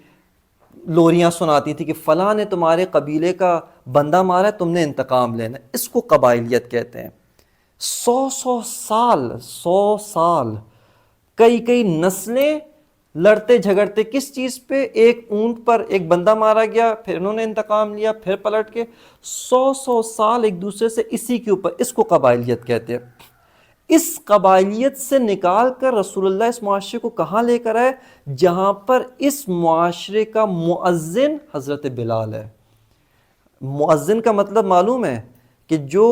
لوریاں سناتی تھی کہ فلاں نے تمہارے قبیلے کا بندہ مارا ہے، تم نے انتقام لینا ہے۔ اس کو قبائلیت کہتے ہیں۔ 100 سال کئی نسلیں لڑتے جھگڑتے کس چیز پہ؟ ایک اونٹ پر ایک بندہ مارا گیا، پھر انہوں نے انتقام لیا، پھر پلٹ کے 100 سال ایک دوسرے سے اسی کے اوپر۔ اس کو قبائلیت کہتے ہیں۔ اس قبائلیت سے نکال کر رسول اللہ اس معاشرے کو کہاں لے کر آئے؟ جہاں پر اس معاشرے کا مؤذن حضرت بلال ہے۔ مؤذن کا مطلب معلوم ہے کہ جو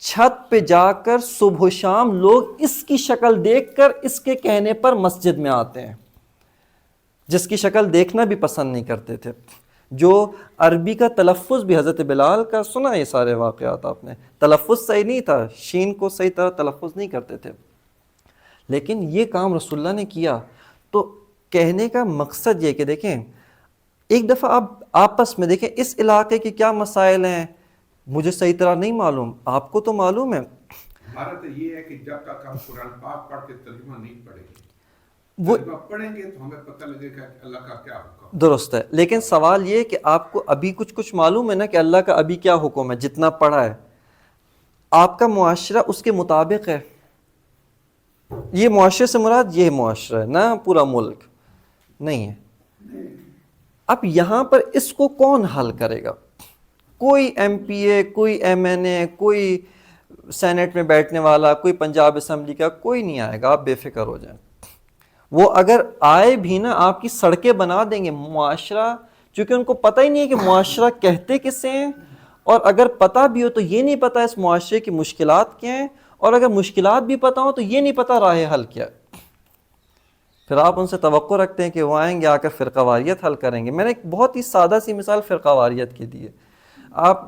چھت پہ جا کر صبح و شام لوگ اس کی شکل دیکھ کر اس کے کہنے پر مسجد میں آتے ہیں، جس کی شکل دیکھنا بھی پسند نہیں کرتے تھے، جو عربی کا تلفظ بھی حضرت بلال کا سنا، یہ سارے واقعات آپ نے، تلفظ صحیح نہیں تھا، شین کو صحیح طرح تلفظ نہیں کرتے تھے، لیکن یہ کام رسول اللہ نے کیا۔ تو کہنے کا مقصد یہ کہ دیکھیں، ایک دفعہ آپ آپس میں دیکھیں اس علاقے کے کیا مسائل ہیں، مجھے صحیح طرح نہیں معلوم، آپ کو تو معلوم ہے۔ ہمارا تو یہ ہے کہ جب تک ہم قرآن پاک پڑھ کے ترجمہ نہیں پڑھیں گے، وہ ترجمہ پڑھیں گے تو ہمیں پتہ لگے گا کہ اللہ کا کیا حکم۔ درست ہے، لیکن سوال یہ کہ آپ کو ابھی کچھ معلوم ہے نا کہ اللہ کا ابھی کیا حکم ہے، جتنا پڑھا ہے۔ آپ کا معاشرہ اس کے مطابق ہے۔ یہ معاشرے سے مراد یہ معاشرہ ہے، نہ پورا ملک نہیں ہے۔ اب یہاں پر اس کو کون حل کرے گا؟ کوئی ایم پی اے، کوئی ایم این اے، کوئی سینٹ میں بیٹھنے والا، کوئی پنجاب اسمبلی کا، کوئی نہیں آئے گا، آپ بے فکر ہو جائیں۔ وہ اگر آئے بھی نا، آپ کی سڑکیں بنا دیں گے۔ معاشرہ، چونکہ ان کو پتہ ہی نہیں ہے کہ معاشرہ کہتے کسے ہیں اور اگر پتہ بھی ہو تو یہ نہیں پتہ اس معاشرے کی مشکلات کیا ہیں، اور اگر مشکلات بھی پتہ ہوں تو یہ نہیں پتہ راہ حل کیا ہے۔ پھر آپ ان سے توقع رکھتے ہیں کہ وہ آئیں گے آ کر فرقہ واریت حل کریں گے۔ میں نے ایک بہت ہی سادہ سی مثال فرقہ واریت کی دی ہے۔ آپ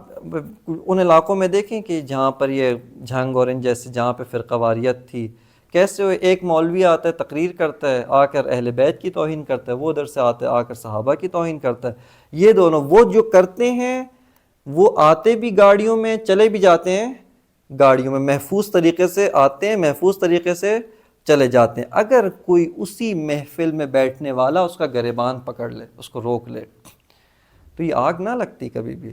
ان علاقوں میں دیکھیں کہ جہاں پر یہ جھنگ اورنج جیسے جہاں پہ فرقہ واریت تھی، کیسے ایک مولوی آتا ہے تقریر کرتا ہے، آ کر اہل بیت کی توہین کرتا ہے، وہ ادھر سے آتا ہے آ کر صحابہ کی توہین کرتا ہے۔ یہ دونوں وہ جو کرتے ہیں وہ آتے بھی گاڑیوں میں، چلے بھی جاتے ہیں گاڑیوں میں، محفوظ طریقے سے آتے ہیں، محفوظ طریقے سے چلے جاتے ہیں۔ اگر کوئی اسی محفل میں بیٹھنے والا اس کا گریبان پکڑ لے، اس کو روک لے، تو یہ آگ نہ لگتی کبھی بھی۔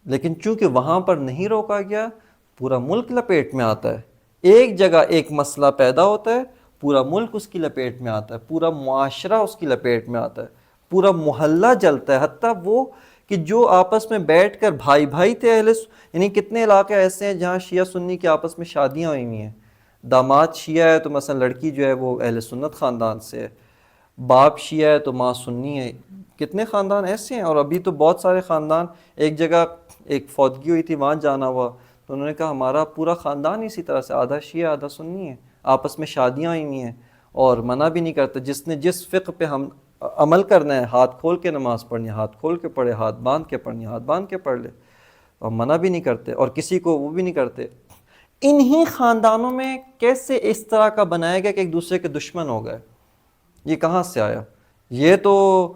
لیکن چونکہ وہاں پر نہیں روکا گیا، پورا ملک لپیٹ میں آتا ہے۔ ایک جگہ ایک مسئلہ پیدا ہوتا ہے، پورا ملک اس کی لپیٹ میں آتا ہے، پورا معاشرہ اس کی لپیٹ میں آتا ہے، پورا محلہ جلتا ہے۔ حتیٰ وہ کہ جو آپس میں بیٹھ کر بھائی بھائی تھے یعنی کتنے علاقے ایسے ہیں جہاں شیعہ سنی کے آپس میں شادیاں ہوئی ہوئی ہیں، داماد شیعہ ہے تو مثلا لڑکی جو ہے وہ اہل سنت خاندان سے ہے، باپ شیعہ ہے تو ماں سنی ہے۔ کتنے خاندان ایسے ہیں، اور ابھی تو بہت سارے خاندان، ایک جگہ ایک فوتگی ہوئی تھی وہاں جانا ہوا تو انہوں نے کہا ہمارا پورا خاندان اسی طرح سے آدھا شیعہ آدھا سنی ہے، آپس میں شادیاں ہوئی ہوئی ہیں، اور منع بھی نہیں کرتے۔ جس نے جس فقہ پہ ہم عمل کرنا ہے، ہاتھ کھول کے نماز پڑھنی ہے ہاتھ کھول کے پڑھے، ہاتھ باندھ کے پڑھنی ہے ہاتھ باندھ کے پڑھ لے، اور منع بھی نہیں کرتے، اور کسی کو وہ بھی نہیں کرتے۔ انہی خاندانوں میں کیسے اس طرح کا بنایا گیا کہ ایک دوسرے کے دشمن ہو گئے؟ یہ کہاں سے آیا؟ یہ تو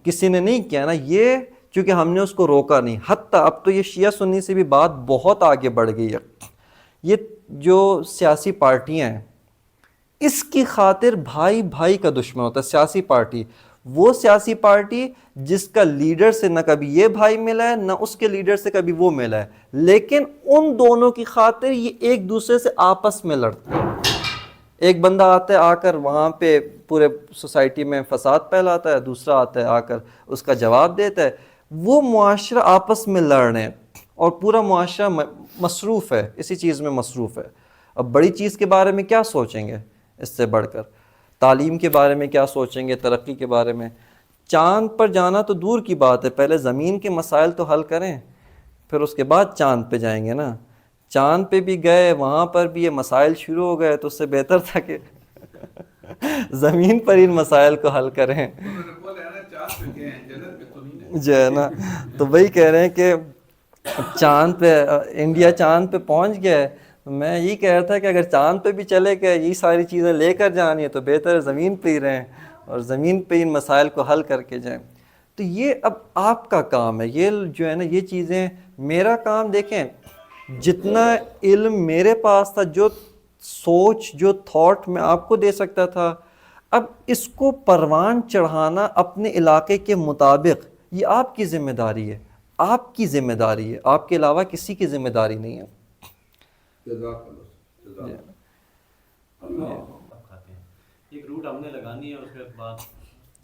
کسی نے نہیں کیا نا، یہ چونکہ ہم نے اس کو روکا نہیں۔ حتیٰ اب تو یہ شیعہ سنی سے بھی بات بہت آگے بڑھ گئی ہے۔ یہ جو سیاسی پارٹیاں ہیں اس کی خاطر بھائی بھائی کا دشمن ہوتا ہے۔ سیاسی پارٹی، وہ سیاسی پارٹی جس کا لیڈر سے نہ کبھی یہ بھائی ملا ہے نہ اس کے لیڈر سے کبھی وہ ملا ہے، لیکن ان دونوں کی خاطر یہ ایک دوسرے سے آپس میں لڑتے ہیں۔ ایک بندہ آتا ہے آ کر وہاں پہ پورے سوسائٹی میں فساد پھیلاتا ہے، دوسرا آتا ہے آ کر اس کا جواب دیتا ہے۔ وہ معاشرہ آپس میں لڑ رہے ہیں اور پورا معاشرہ مصروف ہے، اسی چیز میں مصروف ہے۔ اب بڑی چیز کے بارے میں کیا سوچیں گے اس سے بڑھ کر؟ تعلیم کے بارے میں کیا سوچیں گے؟ ترقی کے بارے میں؟ چاند پر جانا تو دور کی بات ہے، پہلے زمین کے مسائل تو حل کریں، پھر اس کے بعد چاند پہ جائیں گے نا۔ چاند پہ بھی گئے، وہاں پر بھی یہ مسائل شروع ہو گئے، تو اس سے بہتر تھا کہ زمین پر ان مسائل کو حل کریں۔ جو ہے نا، تو وہی کہہ رہے ہیں کہ چاند پہ انڈیا چاند پہ پہنچ گئے۔ میں یہی کہہ رہا تھا کہ اگر چاند پہ بھی چلے گئے، یہ ساری چیزیں لے کر جانی ہے تو بہتر ہے زمین پہ ہی رہیں اور زمین پہ ان مسائل کو حل کر کے جائیں۔ تو یہ اب آپ کا کام ہے، یہ جو ہے نا یہ چیزیں۔ میرا کام دیکھیں، جتنا علم میرے پاس تھا، جو سوچ جو تھاٹ میں آپ کو دے سکتا تھا، اب اس کو پروان چڑھانا اپنے علاقے کے مطابق یہ آپ کی ذمہ داری ہے، آپ کی ذمہ داری ہے، آپ کے علاوہ کسی کی ذمہ داری نہیں ہے۔ ایک روٹ ہم نے لگانی ہے، اس کے بعد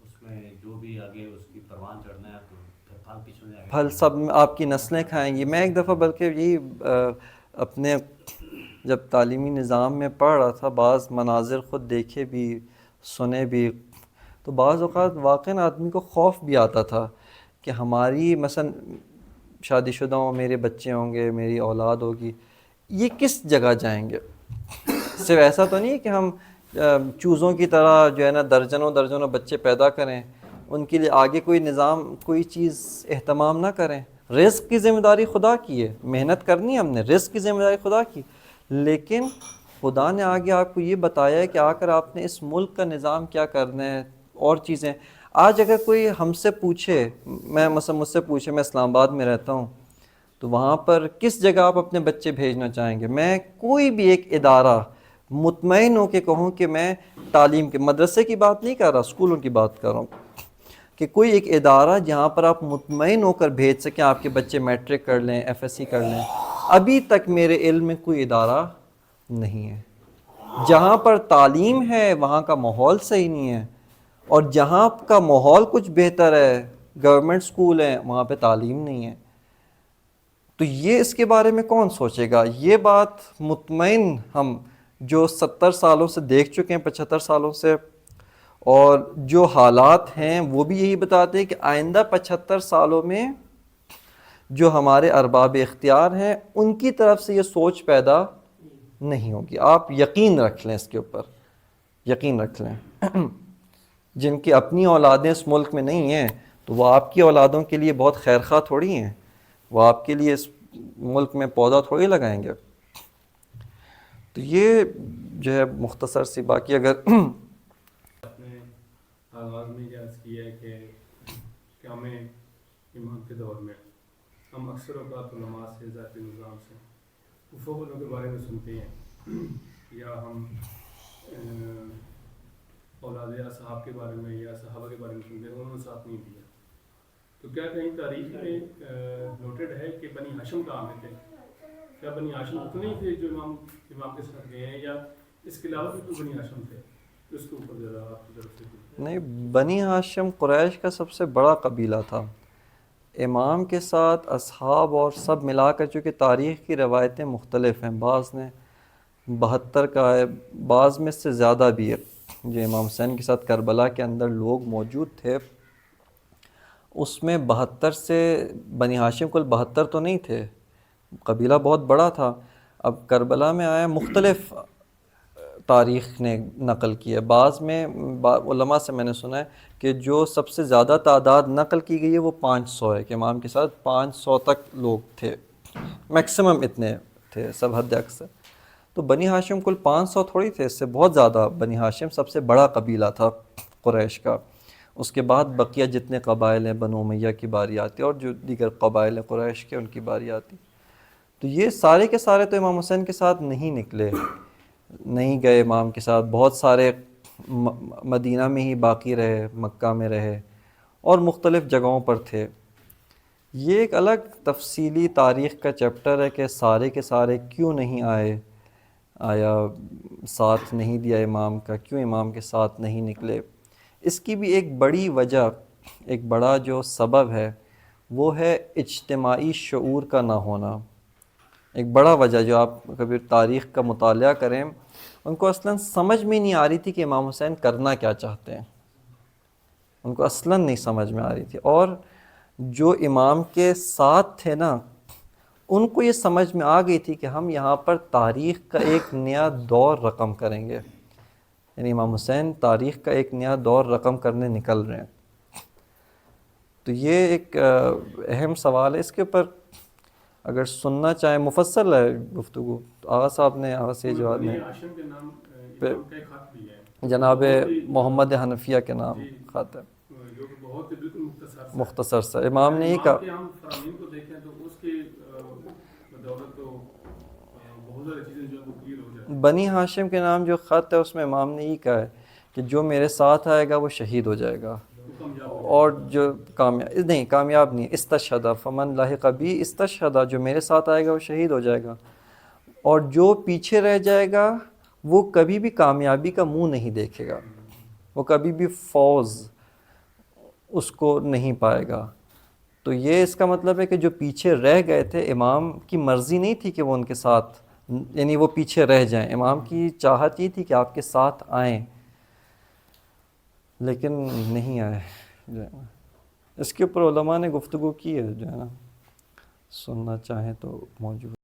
اس میں جو بھی آگے اس کی پروان چڑھنا ہے تو پھر پھل پیچھے آگے پھل سب آپ کی نسلیں کھائیں گی۔ میں ایک دفعہ بلکہ یہی اپنے جب تعلیمی نظام میں پڑھ رہا تھا، بعض مناظر خود دیکھے بھی سنے بھی، تو بعض اوقات واقعاً آدمی کو خوف بھی آتا تھا کہ ہماری مثلا شادی شدہ ہوں، میرے بچے ہوں گے، میری اولاد ہوگی، یہ کس جگہ جائیں گے؟ صرف ایسا تو نہیں کہ ہم چوزوں کی طرح جو ہے نا درجنوں درجنوں بچے پیدا کریں، ان کے لیے آگے کوئی نظام کوئی چیز اہتمام نہ کریں۔ رزق کی ذمہ داری خدا کی ہے، محنت کرنی ہے ہم نے، رزق کی ذمہ داری خدا کی، لیکن خدا نے آگے آپ کو یہ بتایا ہے کہ آ کر آپ نے اس ملک کا نظام کیا کرنا ہے اور چیزیں۔ آج اگر کوئی ہم سے پوچھے، میں مثلا مجھ سے پوچھے، میں اسلام آباد میں رہتا ہوں، تو وہاں پر کس جگہ آپ اپنے بچے بھیجنا چاہیں گے؟ میں کوئی بھی ایک ادارہ مطمئن ہو کے کہوں کہ میں تعلیم کے مدرسے کی بات نہیں کر رہا، اسکولوں کی بات کر رہا ہوں، کہ کوئی ایک ادارہ جہاں پر آپ مطمئن ہو کر بھیج سکیں، آپ کے بچے میٹرک کر لیں، ایف ایس سی کر لیں، ابھی تک میرے علم میں کوئی ادارہ نہیں ہے۔ جہاں پر تعلیم ہے وہاں کا ماحول صحیح نہیں ہے، اور جہاں کا ماحول کچھ بہتر ہے، گورنمنٹ اسکول ہیں، وہاں پہ تعلیم نہیں ہے۔ تو یہ اس کے بارے میں کون سوچے گا؟ یہ بات مطمئن ہم جو 70 سالوں سے دیکھ چکے ہیں، 75 سالوں سے، اور جو حالات ہیں وہ بھی یہی بتاتے ہیں کہ آئندہ 75 سالوں میں جو ہمارے ارباب اختیار ہیں ان کی طرف سے یہ سوچ پیدا نہیں ہوگی. آپ یقین رکھ لیں اس کے اوپر, یقین رکھ لیں. جن کی اپنی اولادیں اس ملک میں نہیں ہیں تو وہ آپ کی اولادوں کے لیے بہت خیر خواہ تھوڑی ہیں, وہ آپ کے لیے اس ملک میں پودا تھوڑی لگائیں گے. تو یہ جو ہے مختصر سی. باقی اگر اپنے آغاز میں یہ عرض کیا ہے کہ ہمیں امام کے دور میں ہم اکثر اوقات علماء سے, ذاتی نظام سے فوقوں کے بارے میں سنتے ہیں, یا ہم اولاد اصحاب کے بارے میں یا صحابہ کے بارے میں سنتے ہیں, انہوں نے ساتھ نہیں دیا. تو کیا کہیں تاریخ میں نوٹڈ ہے کہ بنی ہاشم کہاں میں تھے؟ کیا بنی ہاشم اتنے ہی تھے جو امام کے ساتھ گئے ہیں, یا اس کے علاوہ بھی کوئی بنی ہاشم تھے؟ اس کے اوپر ذرا آپ کی طرف سے. نہیں, بنی ہاشم قریش کا سب سے بڑا قبیلہ تھا. امام کے ساتھ اصحاب اور سب ملا کر, چونکہ تاریخ کی روایتیں مختلف ہیں, بعض نے 72 کا ہے, بعض میں سے زیادہ بھی ہے. جو امام حسین کے ساتھ کربلا کے اندر لوگ موجود تھے اس میں 72 سے بنی ہاشم کل 72 تو نہیں تھے, قبیلہ بہت بڑا تھا. اب کربلا میں آیا, مختلف تاریخ نے نقل کی ہے. بعض میں علماء سے میں نے سنا ہے کہ جو سب سے زیادہ تعداد نقل کی گئی ہے وہ 500 ہے, کہ امام کے ساتھ 500 تک لوگ تھے, میکسیمم اتنے تھے, سب حد اکثر. تو بنی ہاشم کل 500 تھوڑی تھے, اس سے بہت زیادہ. بنی ہاشم سب سے بڑا قبیلہ تھا قریش کا. اس کے بعد بقیہ جتنے قبائل ہیں, بنو امیہ کی باری آتی, اور جو دیگر قبائل ہیں قریش کے, ان کی باری آتی. تو یہ سارے کے سارے تو امام حسین کے ساتھ نہیں نکلے, نہیں گئے امام کے ساتھ. بہت سارے مدینہ میں ہی باقی رہے, مکہ میں رہے, اور مختلف جگہوں پر تھے. یہ ایک الگ تفصیلی تاریخ کا چیپٹر ہے کہ سارے کے سارے کیوں نہیں آیا ساتھ نہیں دیا امام کا, کیوں امام کے ساتھ نہیں نکلے. اس کی بھی ایک بڑی وجہ, ایک بڑا جو سبب ہے وہ ہے اجتماعی شعور کا نہ ہونا. ایک بڑا وجہ, جو آپ کبھی تاریخ کا مطالعہ کریں, ان کو اصلاً سمجھ میں نہیں آ رہی تھی کہ امام حسین کرنا کیا چاہتے ہیں, ان کو اصلاً نہیں سمجھ میں آ رہی تھی. اور جو امام کے ساتھ تھے نا, ان کو یہ سمجھ میں آ گئی تھی کہ ہم یہاں پر تاریخ کا ایک نیا دور رقم کریں گے. یعنی امام حسین تاریخ کا ایک نیا دور رقم کرنے نکل رہے ہیں. تو یہ ایک اہم سوال ہے. اس کے اوپر اگر سننا چاہیں, مفصل ہے گفتگو, تو آغا صاحب نے, آغا سے جواد نے, بنی ہاشم کے نام امام کا ایک خط بھی ہے, جناب محمد حنفیہ کے نام خط ہے, جو کہ بہت ہی بالکل مختصر سا. امام نے یہ کہا, کے ہم فرامین کو دیکھیں تو اس کی بدولت تو بہت ساری چیزیں جو ہے وہ کلیئر ہو جاتی ہیں. بنی ہاشم کے نام جو خط ہے اس میں امام نے یہ کہا ہے کہ جو میرے ساتھ آئے گا وہ شہید ہو جائے گا, اور جو کامیاب نہیں, استشہد فمن لحق بی استشہد, جو میرے ساتھ آئے گا وہ شہید ہو جائے گا, اور جو پیچھے رہ جائے گا وہ کبھی بھی کامیابی کا منہ نہیں دیکھے گا, وہ کبھی بھی فوز اس کو نہیں پائے گا. تو یہ اس کا مطلب ہے کہ جو پیچھے رہ گئے تھے, امام کی مرضی نہیں تھی کہ وہ ان کے ساتھ, یعنی وہ پیچھے رہ جائیں. امام کی چاہت یہ تھی کہ آپ کے ساتھ آئیں, لیکن نہیں آئے. جو ہے اس کے اوپر علماء نے گفتگو کی ہے, جو ہے نا, سننا چاہیں تو موجود.